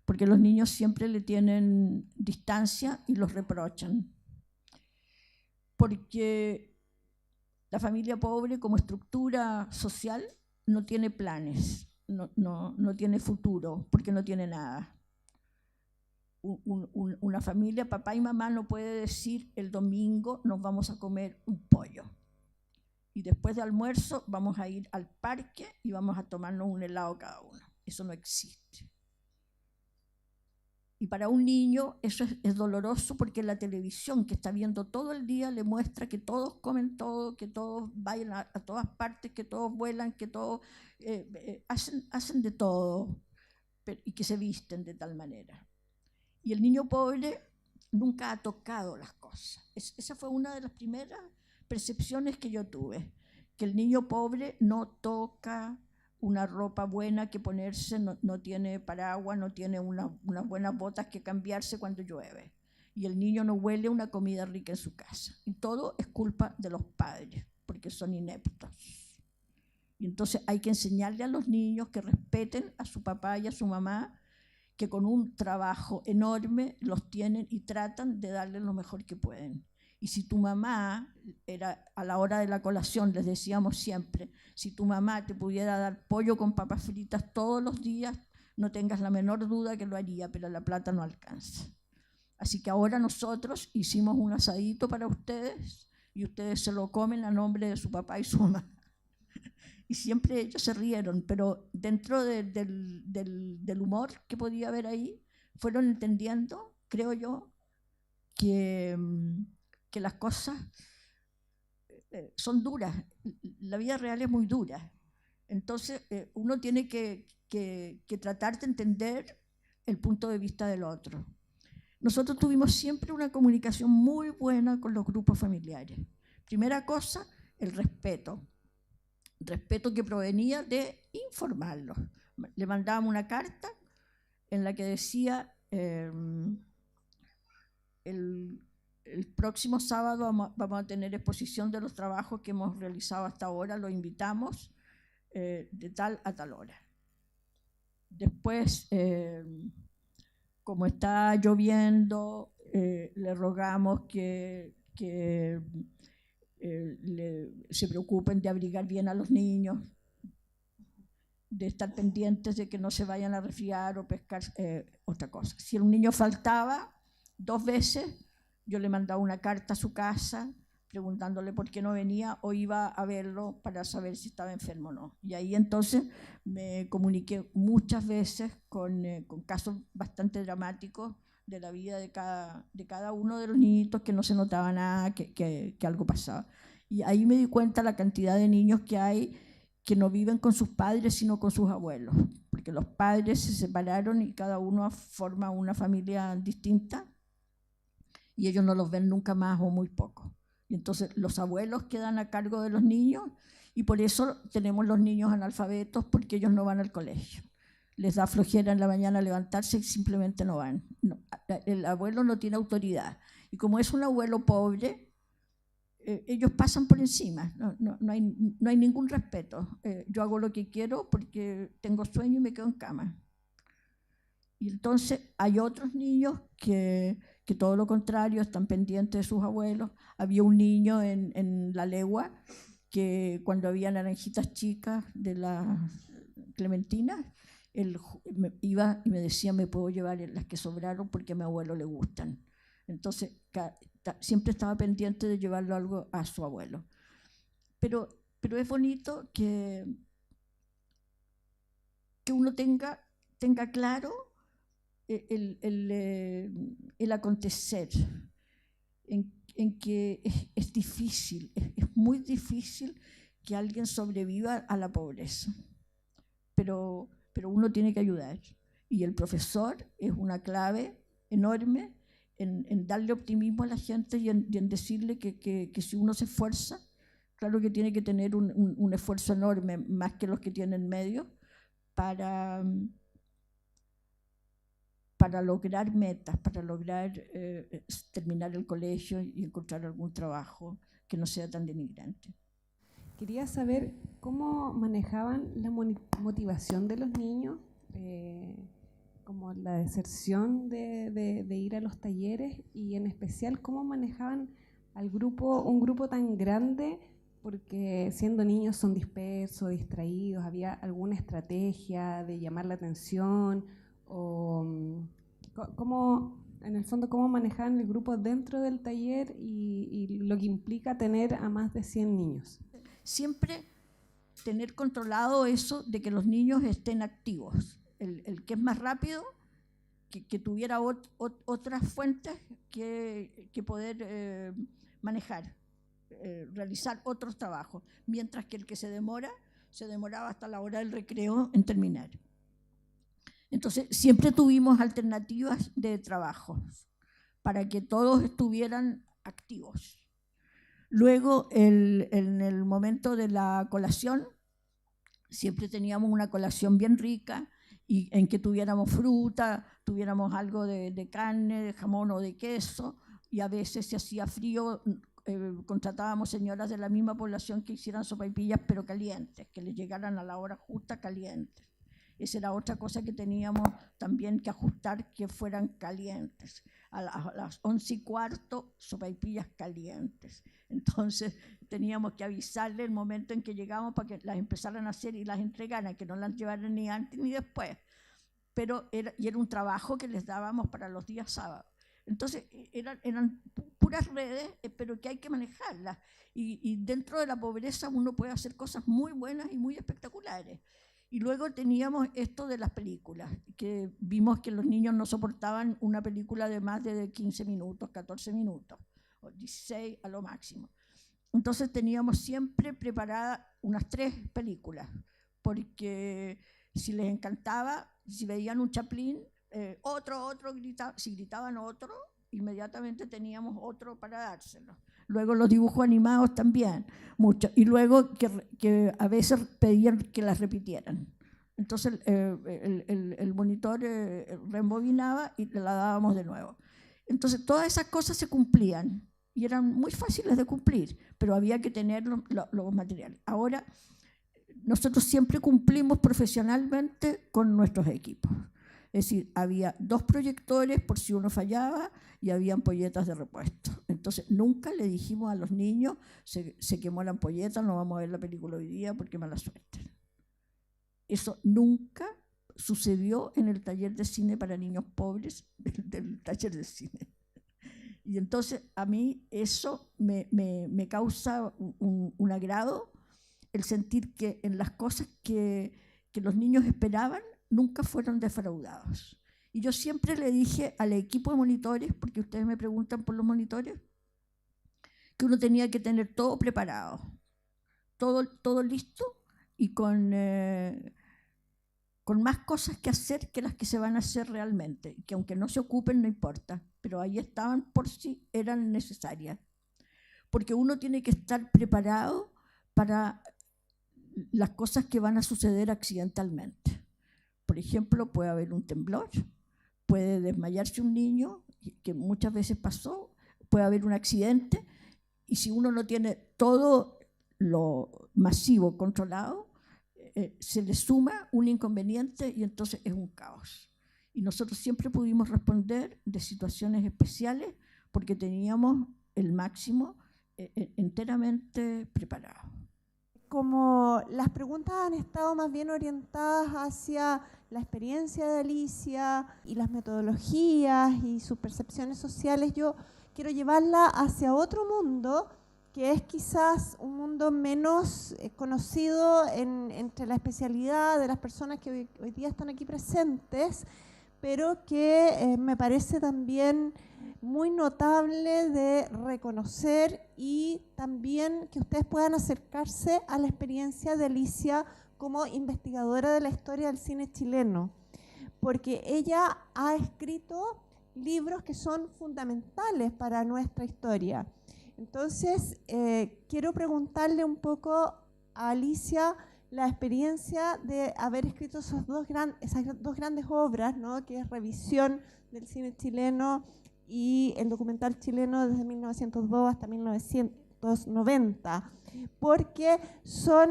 porque los niños siempre le tienen distancia y los reprochan. Porque la familia pobre como estructura social no tiene planes, no tiene futuro, porque no tiene nada. Una familia, papá y mamá, no puede decir el domingo nos vamos a comer un pollo y después de almuerzo vamos a ir al parque y vamos a tomarnos un helado cada uno. Eso no existe. Y para un niño eso es doloroso, porque la televisión que está viendo todo el día le muestra que todos comen todo, que todos vayan a todas partes, que todos vuelan, que todos hacen de todo, y que se visten de tal manera. Y el niño pobre nunca ha tocado las cosas. Esa fue una de las primeras percepciones que yo tuve, que el niño pobre no toca una ropa buena que ponerse, no tiene paraguas, no tiene unas buenas botas que cambiarse cuando llueve. Y el niño no huele una comida rica en su casa. Y todo es culpa de los padres, porque son ineptos. Y entonces hay que enseñarle a los niños que respeten a su papá y a su mamá, que con un trabajo enorme los tienen y tratan de darles lo mejor que pueden. Y si tu mamá, a la hora de la colación, les decíamos siempre, si tu mamá te pudiera dar pollo con papas fritas todos los días, no tengas la menor duda que lo haría, pero la plata no alcanza. Así que ahora nosotros hicimos un asadito para ustedes y ustedes se lo comen a nombre de su papá y su mamá. Y siempre ellos se rieron, pero dentro del humor que podía haber ahí, fueron entendiendo, creo yo, que las cosas son duras. La vida real es muy dura. Entonces uno tiene que tratar de entender el punto de vista del otro. Nosotros tuvimos siempre una comunicación muy buena con los grupos familiares. Primera cosa, el respeto. Respeto que provenía de informarlos. Le mandábamos una carta en la que decía, el próximo sábado vamos a tener exposición de los trabajos que hemos realizado hasta ahora, lo invitamos de tal a tal hora. Después, como está lloviendo, le rogamos que se preocupen de abrigar bien a los niños, de estar pendientes de que no se vayan a resfriar o pescar otra cosa. Si un niño faltaba 2 veces, yo le mandaba una carta a su casa preguntándole por qué no venía o iba a verlo para saber si estaba enfermo o no. Y ahí entonces me comuniqué muchas veces con casos bastante dramáticos de la vida de cada uno de los niñitos, que no se notaba nada, que algo pasaba. Y ahí me di cuenta la cantidad de niños que hay que no viven con sus padres, sino con sus abuelos, porque los padres se separaron y cada uno forma una familia distinta y ellos no los ven nunca más o muy poco. Y entonces los abuelos quedan a cargo de los niños y por eso tenemos los niños analfabetos, porque ellos no van al colegio. Les da flojera en la mañana levantarse y simplemente no van. No, el abuelo no tiene autoridad. Y como es un abuelo pobre, ellos pasan por encima, no hay ningún respeto. Yo hago lo que quiero porque tengo sueño y me quedo en cama. Y entonces hay otros niños que todo lo contrario, están pendientes de sus abuelos. Había un niño en La Legua que cuando había naranjitas chicas de las clementinas, él iba y me decía, me puedo llevar las que sobraron porque a mi abuelo le gustan. Entonces siempre estaba pendiente de llevarlo algo a su abuelo. Pero es bonito que uno tenga claro el acontecer, en que es difícil, es muy difícil que alguien sobreviva a la pobreza, pero uno tiene que ayudar. Y el profesor es una clave enorme en darle optimismo a la gente y en decirle que si uno se esfuerza, claro que tiene que tener un esfuerzo enorme, más que los que tienen medios, para lograr metas, para lograr terminar el colegio y encontrar algún trabajo que no sea tan denigrante. Quería saber cómo manejaban la motivación de los niños, como la deserción de ir a los talleres, y en especial cómo manejaban un grupo tan grande, porque siendo niños son dispersos, distraídos. ¿Había alguna estrategia de llamar la atención? O en el fondo, cómo manejaban el grupo dentro del taller y lo que implica tener a más de 100 niños. Siempre tener controlado eso de que los niños estén activos. El que es más rápido, que tuviera otras fuentes que poder manejar, realizar otros trabajos, mientras que el que se demoraba hasta la hora del recreo en terminar. Entonces, siempre tuvimos alternativas de trabajo para que todos estuvieran activos. Luego, en el momento de la colación, siempre teníamos una colación bien rica, y en que tuviéramos fruta, tuviéramos algo de carne, de jamón o de queso, y a veces, si hacía frío, contratábamos señoras de la misma población que hicieran sopaipillas, pero calientes, que les llegaran a la hora justa calientes. Esa era otra cosa que teníamos también que ajustar, que fueran calientes. A las 11:15, sopaipillas calientes. Entonces teníamos que avisarle el momento en que llegábamos para que las empezaran a hacer y las entregaran, que no las llevaran ni antes ni después. Pero era un trabajo que les dábamos para los días sábados. Entonces eran puras redes, pero que hay que manejarlas. Y dentro de la pobreza uno puede hacer cosas muy buenas y muy espectaculares. Y luego teníamos esto de las películas, que vimos que los niños no soportaban una película de más de 15 minutos, 14 minutos, o 16 a lo máximo. Entonces teníamos siempre preparadas unas 3 películas, porque si les encantaba, si veían un Chaplin, otro gritaba, si gritaban otro, inmediatamente teníamos otro para dárselo. Luego los dibujos animados también, mucho. Y luego que a veces pedían que las repitieran. Entonces el monitor rebobinaba y la dábamos de nuevo. Entonces todas esas cosas se cumplían y eran muy fáciles de cumplir, pero había que tener los materiales. Ahora, nosotros siempre cumplimos profesionalmente con nuestros equipos. Es decir, había 2 proyectores por si uno fallaba y había ampolletas de repuesto. Entonces, nunca le dijimos a los niños, se quemó la ampolleta, no vamos a ver la película hoy día porque mala suerte. Eso nunca sucedió en el taller de cine para niños pobres del taller de cine. Y entonces, a mí eso me causa un agrado, el sentir que en las cosas que los niños esperaban, nunca fueron defraudados. Y yo siempre le dije al equipo de monitores, porque ustedes me preguntan por los monitores, que uno tenía que tener todo preparado, todo listo y con más cosas que hacer que las que se van a hacer realmente, que aunque no se ocupen no importa, pero ahí estaban por si eran necesarias. Porque uno tiene que estar preparado para las cosas que van a suceder accidentalmente. Por ejemplo, puede haber un temblor, puede desmayarse un niño, que muchas veces pasó, puede haber un accidente, y si uno no tiene todo lo masivo controlado, se le suma un inconveniente y entonces es un caos. Y nosotros siempre pudimos responder de situaciones especiales porque teníamos el máximo enteramente preparado. Como las preguntas han estado más bien orientadas hacia la experiencia de Alicia y las metodologías y sus percepciones sociales, yo quiero llevarla hacia otro mundo que es quizás un mundo menos conocido entre la especialidad de las personas que hoy día están aquí presentes, pero que me parece también muy notable de reconocer y también que ustedes puedan acercarse a la experiencia de Alicia como investigadora de la historia del cine chileno, porque ella ha escrito libros que son fundamentales para nuestra historia. Entonces, quiero preguntarle un poco a Alicia la experiencia de haber escrito esas dos grandes obras, ¿no? Que es Revisión del cine chileno y el documental chileno desde 1902 hasta 1990, porque son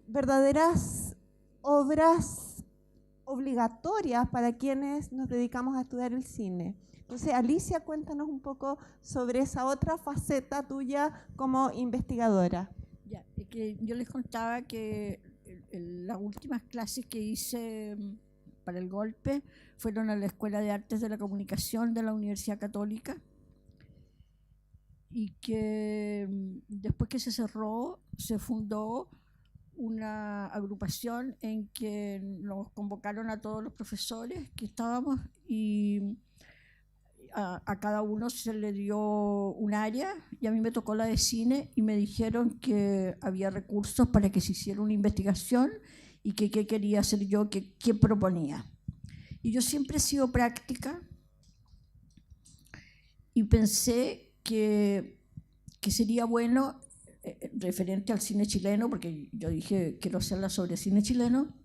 verdaderas obras obligatorias para quienes nos dedicamos a estudiar el cine. Entonces, Alicia, cuéntanos un poco sobre esa otra faceta tuya como investigadora. Ya, que yo les contaba que las últimas clases que hice para el golpe fueron a la Escuela de Artes de la Comunicación de la Universidad Católica y que después que se cerró, se fundó una agrupación en que nos convocaron a todos los profesores que estábamos y a cada uno se le dio un área y a mí me tocó la de cine y me dijeron que había recursos para que se hiciera una investigación y que qué quería hacer yo, qué proponía. Y yo siempre he sido práctica y pensé que sería bueno, referente al cine chileno, porque yo dije quiero hacerla sobre cine chileno,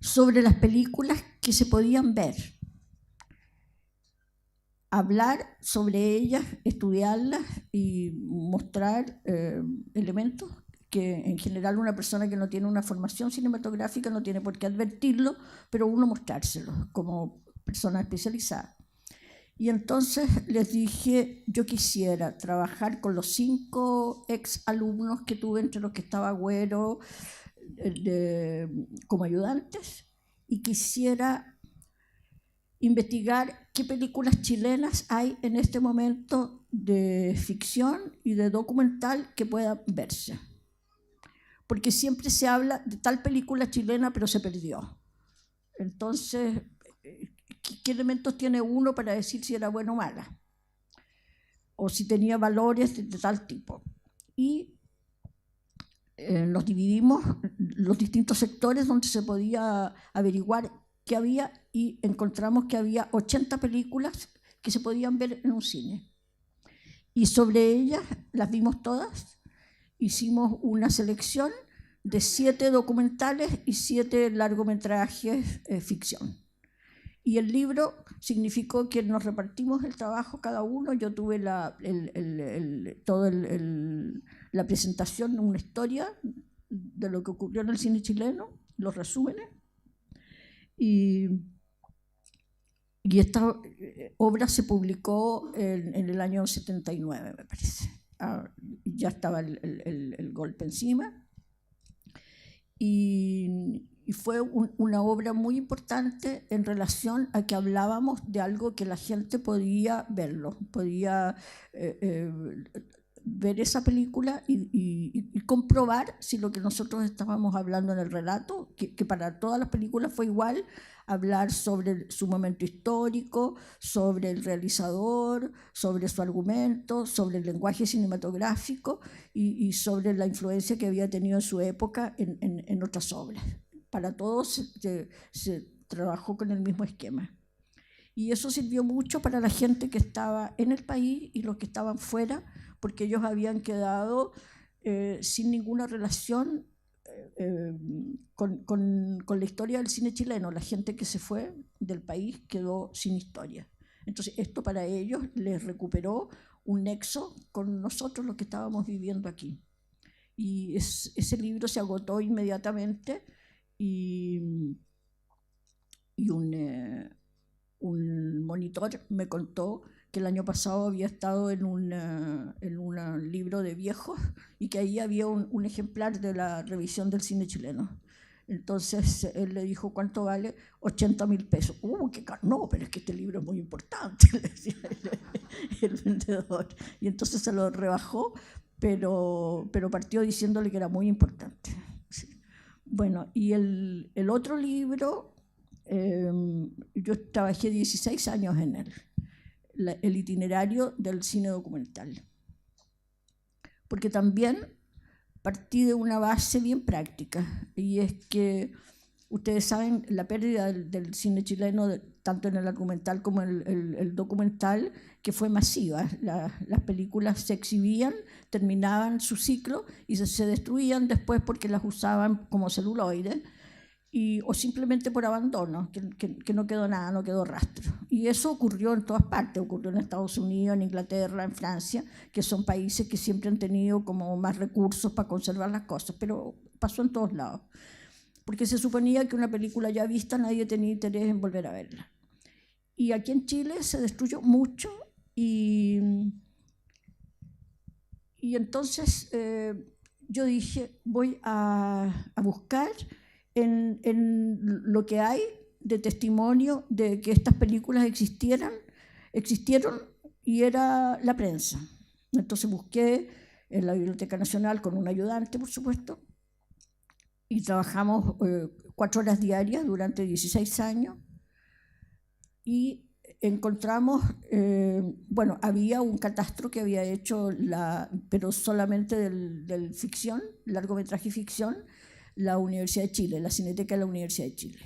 sobre las películas que se podían ver, hablar sobre ellas, estudiarlas y mostrar elementos que en general una persona que no tiene una formación cinematográfica no tiene por qué advertirlo, pero uno mostrárselos como persona especializada. Y entonces les dije, yo quisiera trabajar con los 5 exalumnos que tuve, entre los que estaba Agüero, como ayudantes, y quisiera investigar qué películas chilenas hay en este momento de ficción y de documental que puedan verse. Porque siempre se habla de tal película chilena, pero se perdió. Entonces, ¿qué elementos tiene uno para decir si era buena o mala? O si tenía valores de tal tipo. Y nos dividimos los distintos sectores donde se podía averiguar qué había y encontramos que había 80 películas que se podían ver en un cine. Y sobre ellas las vimos todas, hicimos una selección de 7 documentales y 7 largometrajes ficción. Y el libro significó que nos repartimos el trabajo cada uno. Yo tuve la presentación, una historia de lo que ocurrió en el cine chileno, los resúmenes. Y esta obra se publicó en el año 79, me parece. Ya estaba el golpe encima. Y fue una obra muy importante en relación a que hablábamos de algo que la gente podía verlo, podía ver esa película y comprobar si lo que nosotros estábamos hablando en el relato, que para todas las películas fue igual, hablar sobre su momento histórico, sobre el realizador, sobre su argumento, sobre el lenguaje cinematográfico y sobre la influencia que había tenido en su época en otras obras. Para todos se trabajó con el mismo esquema. Y eso sirvió mucho para la gente que estaba en el país y los que estaban fuera, porque ellos habían quedado sin ninguna relación con la historia del cine chileno. La gente que se fue del país quedó sin historia. Entonces esto para ellos les recuperó un nexo con nosotros los que estábamos viviendo aquí. Y ese libro se agotó inmediatamente y un monitor me contó que el año pasado había estado en un libro de viejos y que ahí había un ejemplar de la revisión del cine chileno. Entonces él le dijo, ¿cuánto vale? 80.000 pesos. No, pero es que este libro es muy importante, le decía el vendedor. Y entonces se lo rebajó, pero partió diciéndole que era muy importante. Sí. Bueno, y el otro libro, yo trabajé 16 años en él. El itinerario del cine documental, porque también partí de una base bien práctica, y es que ustedes saben la pérdida del cine chileno, tanto en el argumental como en el documental, que fue masiva. Las películas se exhibían, terminaban su ciclo y se destruían después porque las usaban como celuloide, o simplemente por abandono, que no quedó nada, no quedó rastro. Y eso ocurrió en todas partes, ocurrió en Estados Unidos, en Inglaterra, en Francia, que son países que siempre han tenido como más recursos para conservar las cosas, pero pasó en todos lados. Porque se suponía que una película ya vista nadie tenía interés en volver a verla. Y aquí en Chile se destruyó mucho y entonces yo dije, voy a buscar en lo que hay de testimonio de que estas películas existieron, y era la prensa. Entonces busqué en la Biblioteca Nacional con un ayudante, por supuesto, y trabajamos 4 horas diarias durante 16 años y encontramos, había un catastro que había hecho, pero solamente del ficción, largometraje ficción, la Universidad de Chile, la Cineteca de la Universidad de Chile.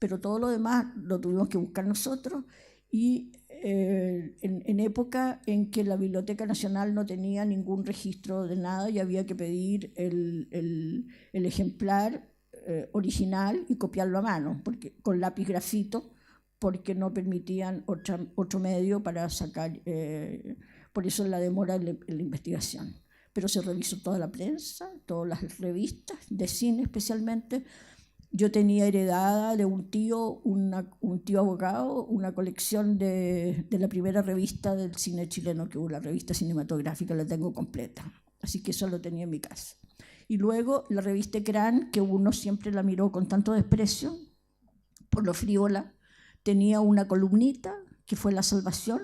Pero todo lo demás lo tuvimos que buscar nosotros, y en época en que la Biblioteca Nacional no tenía ningún registro de nada y había que pedir el ejemplar original y copiarlo a mano, con lápiz grafito, porque no permitían otro medio para sacar, por eso la demora en la investigación. Pero se revisó toda la prensa, todas las revistas, de cine especialmente. Yo tenía heredada de un tío abogado, una colección de la primera revista del cine chileno que hubo, la revista cinematográfica, la tengo completa. Así que eso lo tenía en mi casa. Y luego la revista Ecrán, que uno siempre la miró con tanto desprecio, por lo frívola, tenía una columnita que fue La Salvación,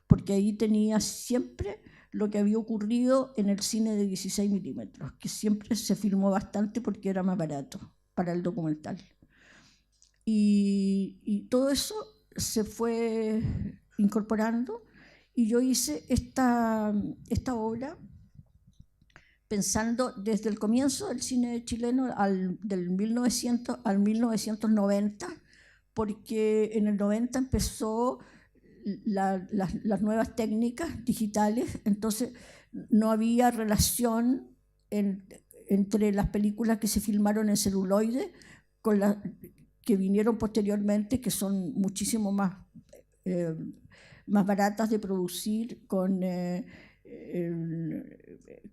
porque ahí tenía siempre lo que había ocurrido en el cine de 16 milímetros, que siempre se filmó bastante porque era más barato para el documental. Y todo eso se fue incorporando, y yo hice esta obra pensando desde el comienzo del cine chileno, del 1900 al 1990, porque en el 90 empezó las nuevas técnicas digitales, entonces no había relación entre las películas que se filmaron en celuloide con las que vinieron posteriormente, que son muchísimo más baratas de producir, con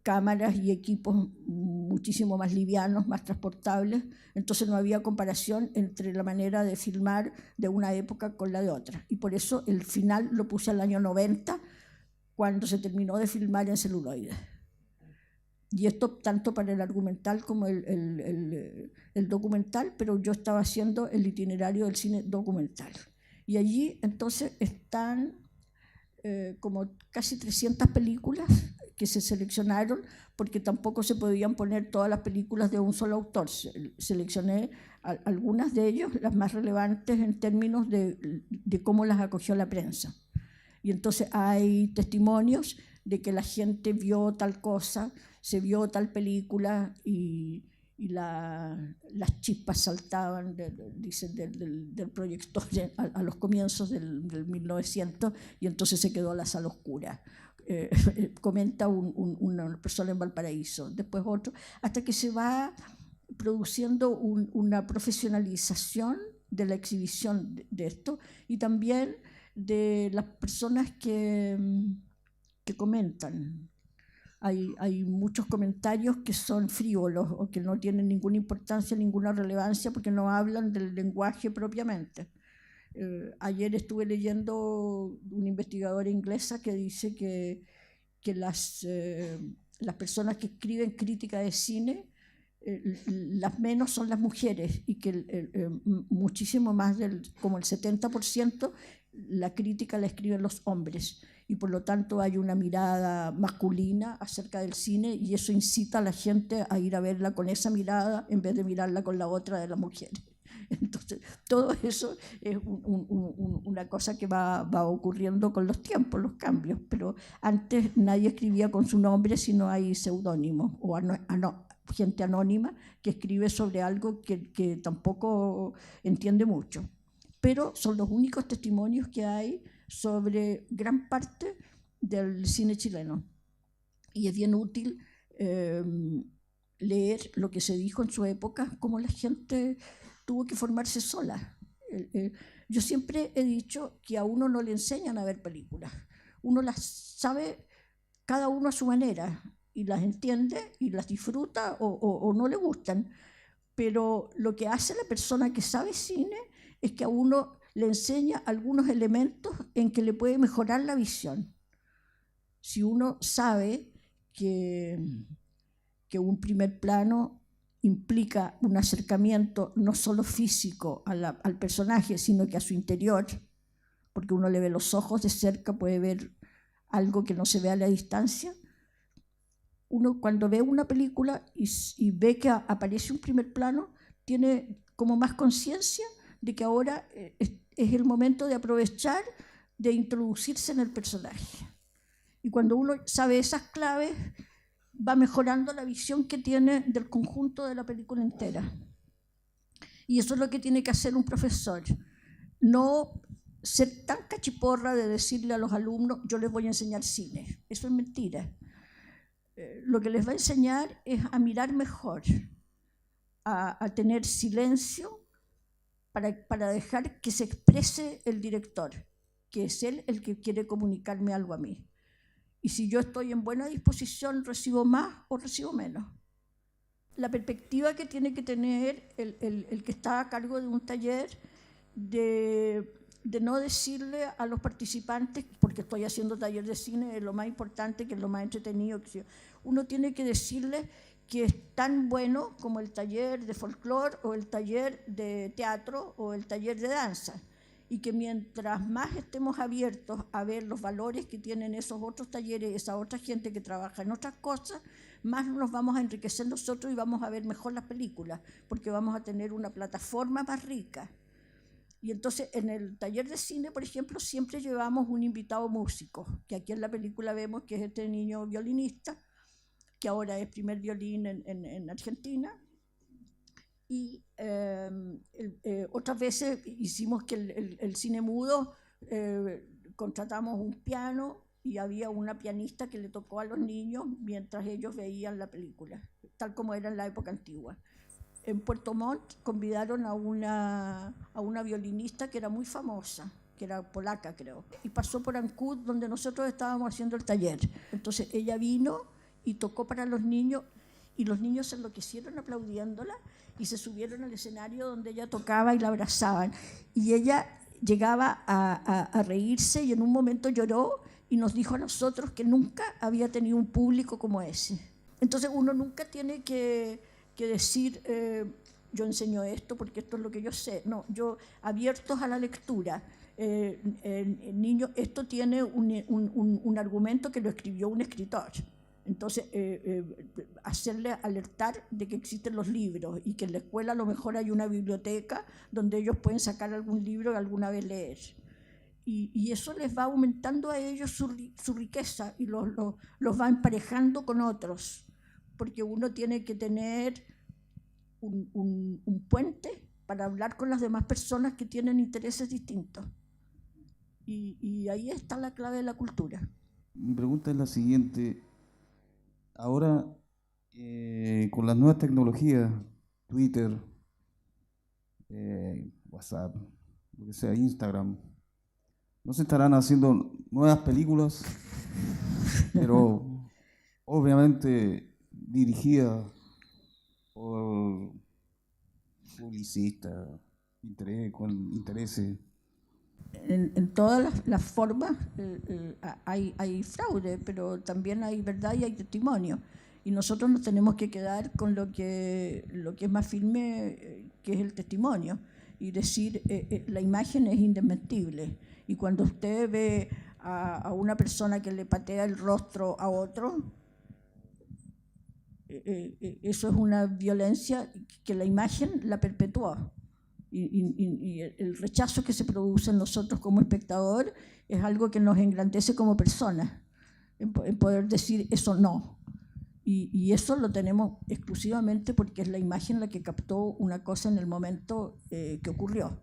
cámaras y equipos muchísimo más livianos, más transportables. Entonces no había comparación entre la manera de filmar de una época con la de otra. Y por eso el final lo puse al año 90, cuando se terminó de filmar en celuloide. Y esto tanto para el argumental como el documental, pero yo estaba haciendo el itinerario del cine documental. Y allí entonces están como casi 300 películas que se seleccionaron, porque tampoco se podían poner todas las películas de un solo autor. Seleccioné algunas de ellos, las más relevantes en términos de cómo las acogió la prensa. Y entonces hay testimonios de que la gente vio tal cosa, se vio tal película y las chispas saltaban dicen, del proyector a los comienzos del 1900, y entonces se quedó la sala oscura. Comenta una persona en Valparaíso, después otro, hasta que se va produciendo una profesionalización de la exhibición de esto, y también de las personas que comentan. Hay muchos comentarios que son frívolos o que no tienen ninguna importancia, ninguna relevancia, porque no hablan del lenguaje propiamente. Ayer estuve leyendo una investigadora inglesa que dice que las personas que escriben crítica de cine, las menos son las mujeres, y que muchísimo más, como el 70%, la crítica la escriben los hombres, y por lo tanto hay una mirada masculina acerca del cine, y eso incita a la gente a ir a verla con esa mirada en vez de mirarla con la otra de las mujeres. Entonces, todo eso es una cosa que va ocurriendo con los tiempos, los cambios, pero antes nadie escribía con su nombre, sino hay seudónimos o gente anónima que escribe sobre algo que tampoco entiende mucho. Pero son los únicos testimonios que hay sobre gran parte del cine chileno. Y es bien útil leer lo que se dijo en su época, cómo la gente tuvo que formarse sola. Yo siempre he dicho que a uno no le enseñan a ver películas. Uno las sabe cada uno a su manera, y las entiende y las disfruta o no le gustan. Pero lo que hace la persona que sabe cine es que a uno le enseña algunos elementos en que le puede mejorar la visión. Si uno sabe que un primer plano implica un acercamiento no solo físico al personaje, sino que a su interior, porque uno le ve los ojos de cerca, puede ver algo que no se ve a la distancia. Uno cuando ve una película y ve que aparece un primer plano, tiene como más conciencia de que ahora es el momento de aprovechar, de introducirse en el personaje. Y cuando uno sabe esas claves, va mejorando la visión que tiene del conjunto de la película entera. Y eso es lo que tiene que hacer un profesor. No ser tan cachiporra de decirle a los alumnos, yo les voy a enseñar cine. Eso es mentira. Lo que les va a enseñar es a mirar mejor, a tener silencio, para dejar que se exprese el director, que es él el que quiere comunicarme algo a mí. Y si yo estoy en buena disposición, recibo más o recibo menos. La perspectiva que tiene que tener el que está a cargo de un taller, de no decirle a los participantes, porque estoy haciendo taller de cine, es lo más importante, que es lo más entretenido, uno tiene que decirle que es tan bueno como el taller de folclore o el taller de teatro o el taller de danza, y que mientras más estemos abiertos a ver los valores que tienen esos otros talleres, esa otra gente que trabaja en otras cosas, más nos vamos a enriquecer nosotros y vamos a ver mejor las películas, porque vamos a tener una plataforma más rica. Y entonces en el taller de cine, por ejemplo, siempre llevamos un invitado músico, que aquí en la película vemos que es este niño violinista, que ahora es primer violín en Argentina. Y otras veces hicimos que el cine mudo, contratamos un piano y había una pianista que le tocó a los niños mientras ellos veían la película. tal como era en la época antigua. En Puerto Montt convidaron a una violinista que era muy famosa, que era polaca, creo, y pasó por Ancud, donde nosotros estábamos haciendo el taller. Entonces ella vino y tocó para los niños, y los niños se enloquecieron aplaudiéndola y se subieron al escenario donde ella tocaba y la abrazaban. Y ella llegaba a reírse y en un momento lloró y nos dijo a nosotros que nunca había tenido un público como ese. Entonces uno nunca tiene que decir, yo enseño esto porque esto es lo que yo sé. No, yo abiertos a la lectura. Niño, esto tiene un argumento que lo escribió un escritor. Entonces, hacerle alertar de que existen los libros y que en la escuela a lo mejor hay una biblioteca donde ellos pueden sacar algún libro y alguna vez leer. Y eso les va aumentando a ellos su riqueza y los va emparejando con otros, porque uno tiene que tener un puente para hablar con las demás personas que tienen intereses distintos. Y ahí está la clave de la cultura. Mi pregunta es la siguiente. Ahora, con las nuevas tecnologías, Twitter, WhatsApp, lo que sea, Instagram, ¿no se estarán haciendo nuevas películas? Pero obviamente dirigidas por publicistas, con intereses. En todas las formas hay fraude, pero también hay verdad y hay testimonio. Y nosotros nos tenemos que quedar con lo que es más firme, que es el testimonio. Y decir, la imagen es indesmentible. Y cuando usted ve a una persona que le patea el rostro a otro, eso es una violencia que la imagen la perpetúa. Y el rechazo que se produce en nosotros como espectador es algo que nos engrandece como personas, en poder decir eso no. Y eso lo tenemos exclusivamente porque es la imagen la que captó una cosa en el momento que ocurrió.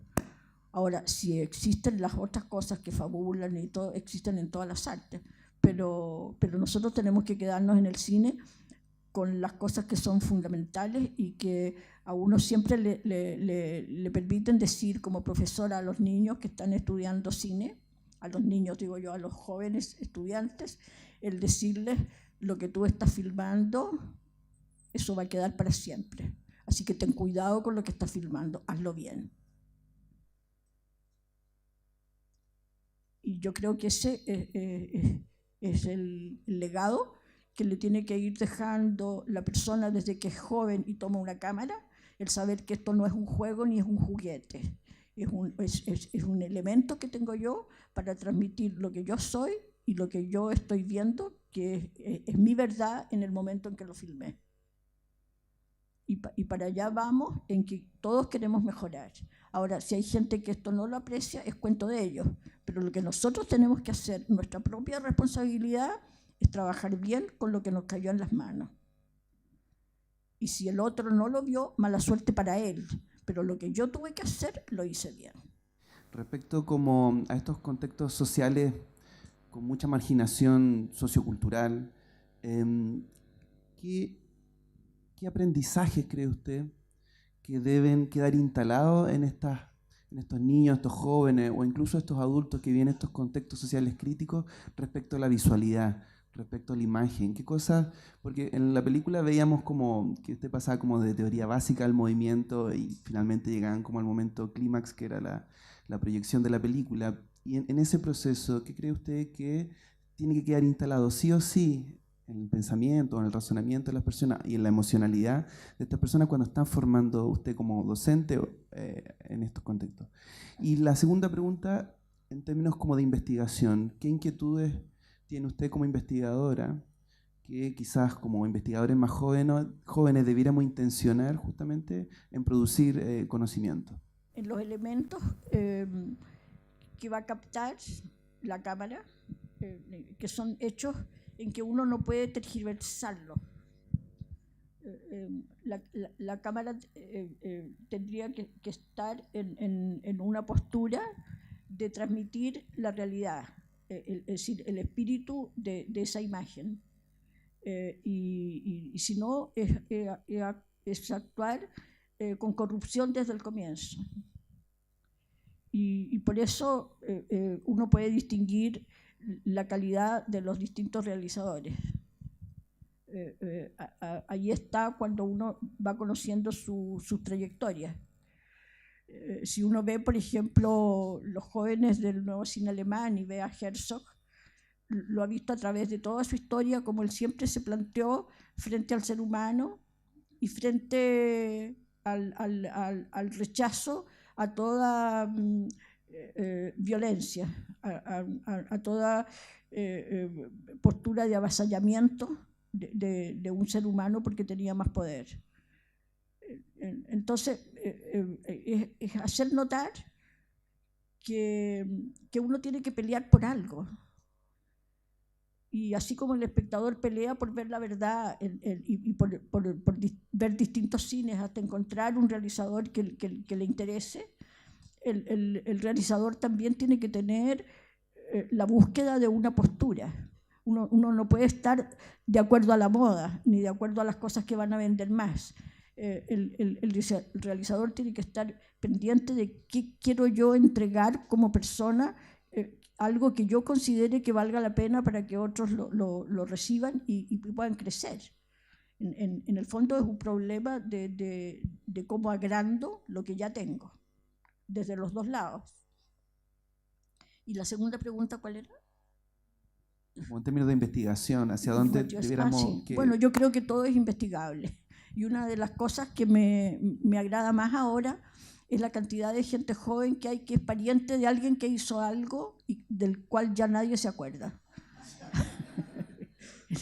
Ahora, si existen las otras cosas que fabulan y todo, existen en todas las artes, pero nosotros tenemos que quedarnos en el cine con las cosas que son fundamentales y que a uno siempre le permiten decir como profesora a los niños que están estudiando cine, a los niños digo yo, a los jóvenes estudiantes, el decirles lo que tú estás filmando, eso va a quedar para siempre. Así que ten cuidado con lo que estás filmando, hazlo bien. Y yo creo que ese es el legado que le tiene que ir dejando la persona desde que es joven y toma una cámara, el saber que esto no es un juego ni es un juguete, es un elemento que tengo yo para transmitir lo que yo soy y lo que yo estoy viendo, que es mi verdad en el momento en que lo filmé. Y para allá vamos, en que todos queremos mejorar. Ahora, si hay gente que esto no lo aprecia, es cuento de ellos, pero lo que nosotros tenemos que hacer, nuestra propia responsabilidad, es trabajar bien con lo que nos cayó en las manos. Y si el otro no lo vio, mala suerte para él. Pero lo que yo tuve que hacer, lo hice bien. Respecto como a estos contextos sociales con mucha marginación sociocultural, ¿qué aprendizajes cree usted que deben quedar instalados en estos niños, estos jóvenes o incluso estos adultos que viven en estos contextos sociales críticos respecto a la visualidad, respecto a la imagen? ¿Qué cosas? Porque en la película veíamos como que usted pasaba como de teoría básica al movimiento y finalmente llegaban como al momento clímax, que era la proyección de la película. Y en ese proceso, ¿qué cree usted que tiene que quedar instalado sí o sí en el pensamiento, en el razonamiento de las personas y en la emocionalidad de estas personas cuando están formando usted como docente en estos contextos? Y la segunda pregunta, en términos como de investigación, ¿qué inquietudes tiene usted como investigadora que quizás como investigadores más jóvenes debiéramos intencionar justamente en producir conocimiento? En los elementos que va a captar la cámara, que son hechos en que uno no puede tergiversarlo. La cámara tendría que estar en una postura de transmitir la realidad, es decir, el espíritu de esa imagen. y si no, es actuar con corrupción desde el comienzo. Y por eso uno puede distinguir la calidad de los distintos realizadores. Ahí está cuando uno va conociendo sus trayectorias. Si uno ve, por ejemplo, los jóvenes del nuevo cine alemán y ve a Herzog, lo ha visto a través de toda su historia, como él siempre se planteó frente al ser humano y frente al rechazo a toda violencia, a toda postura de avasallamiento de un ser humano porque tenía más poder. Entonces, es hacer notar que uno tiene que pelear por algo. Y así como el espectador pelea por ver la verdad y por ver distintos cines hasta encontrar un realizador que le interese, el realizador también tiene que tener la búsqueda de una postura. Uno no puede estar de acuerdo a la moda, ni de acuerdo a las cosas que van a vender más. El realizador tiene que estar pendiente de qué quiero yo entregar como persona, algo que yo considere que valga la pena para que otros lo reciban y puedan crecer. En el fondo es un problema de cómo agrando lo que ya tengo, desde los dos lados. ¿Y la segunda pregunta cuál era? En términos de investigación, ¿hacia dónde debiéramos...? Sí. Bueno, yo creo que todo es investigable. Y una de las cosas que me agrada más ahora es la cantidad de gente joven que hay que es pariente de alguien que hizo algo y del cual ya nadie se acuerda.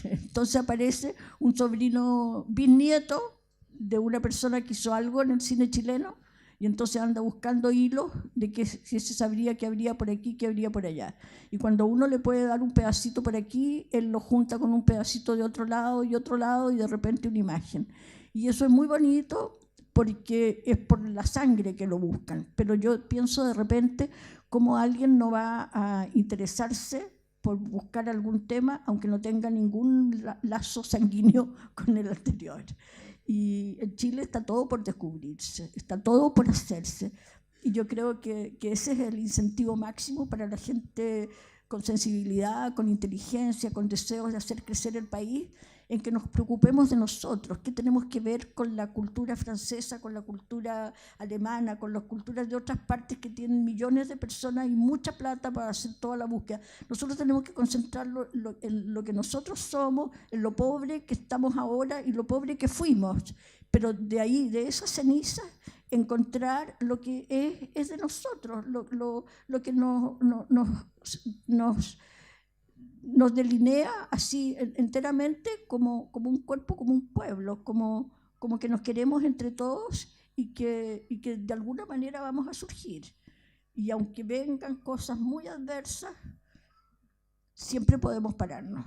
Entonces aparece un sobrino bisnieto de una persona que hizo algo en el cine chileno y entonces anda buscando hilos de que si se sabría que habría por aquí, que habría por allá. Y cuando uno le puede dar un pedacito por aquí, él lo junta con un pedacito de otro lado y de repente una imagen. Y eso es muy bonito porque es por la sangre que lo buscan. Pero yo pienso de repente cómo alguien no va a interesarse por buscar algún tema, aunque no tenga ningún lazo sanguíneo con el anterior. Y en Chile está todo por descubrirse, está todo por hacerse. Y yo creo que ese es el incentivo máximo para la gente con sensibilidad, con inteligencia, con deseos de hacer crecer el país, en que nos preocupemos de nosotros, qué tenemos que ver con la cultura francesa, con la cultura alemana, con las culturas de otras partes que tienen millones de personas y mucha plata para hacer toda la búsqueda. Nosotros tenemos que concentrarlo en lo que nosotros somos, en lo pobre que estamos ahora y lo pobre que fuimos, pero de ahí, de esas cenizas, encontrar lo que es de nosotros, lo que nos delinea así enteramente como un cuerpo, como un pueblo, como que nos queremos entre todos y que de alguna manera vamos a surgir. Y aunque vengan cosas muy adversas, siempre podemos pararnos.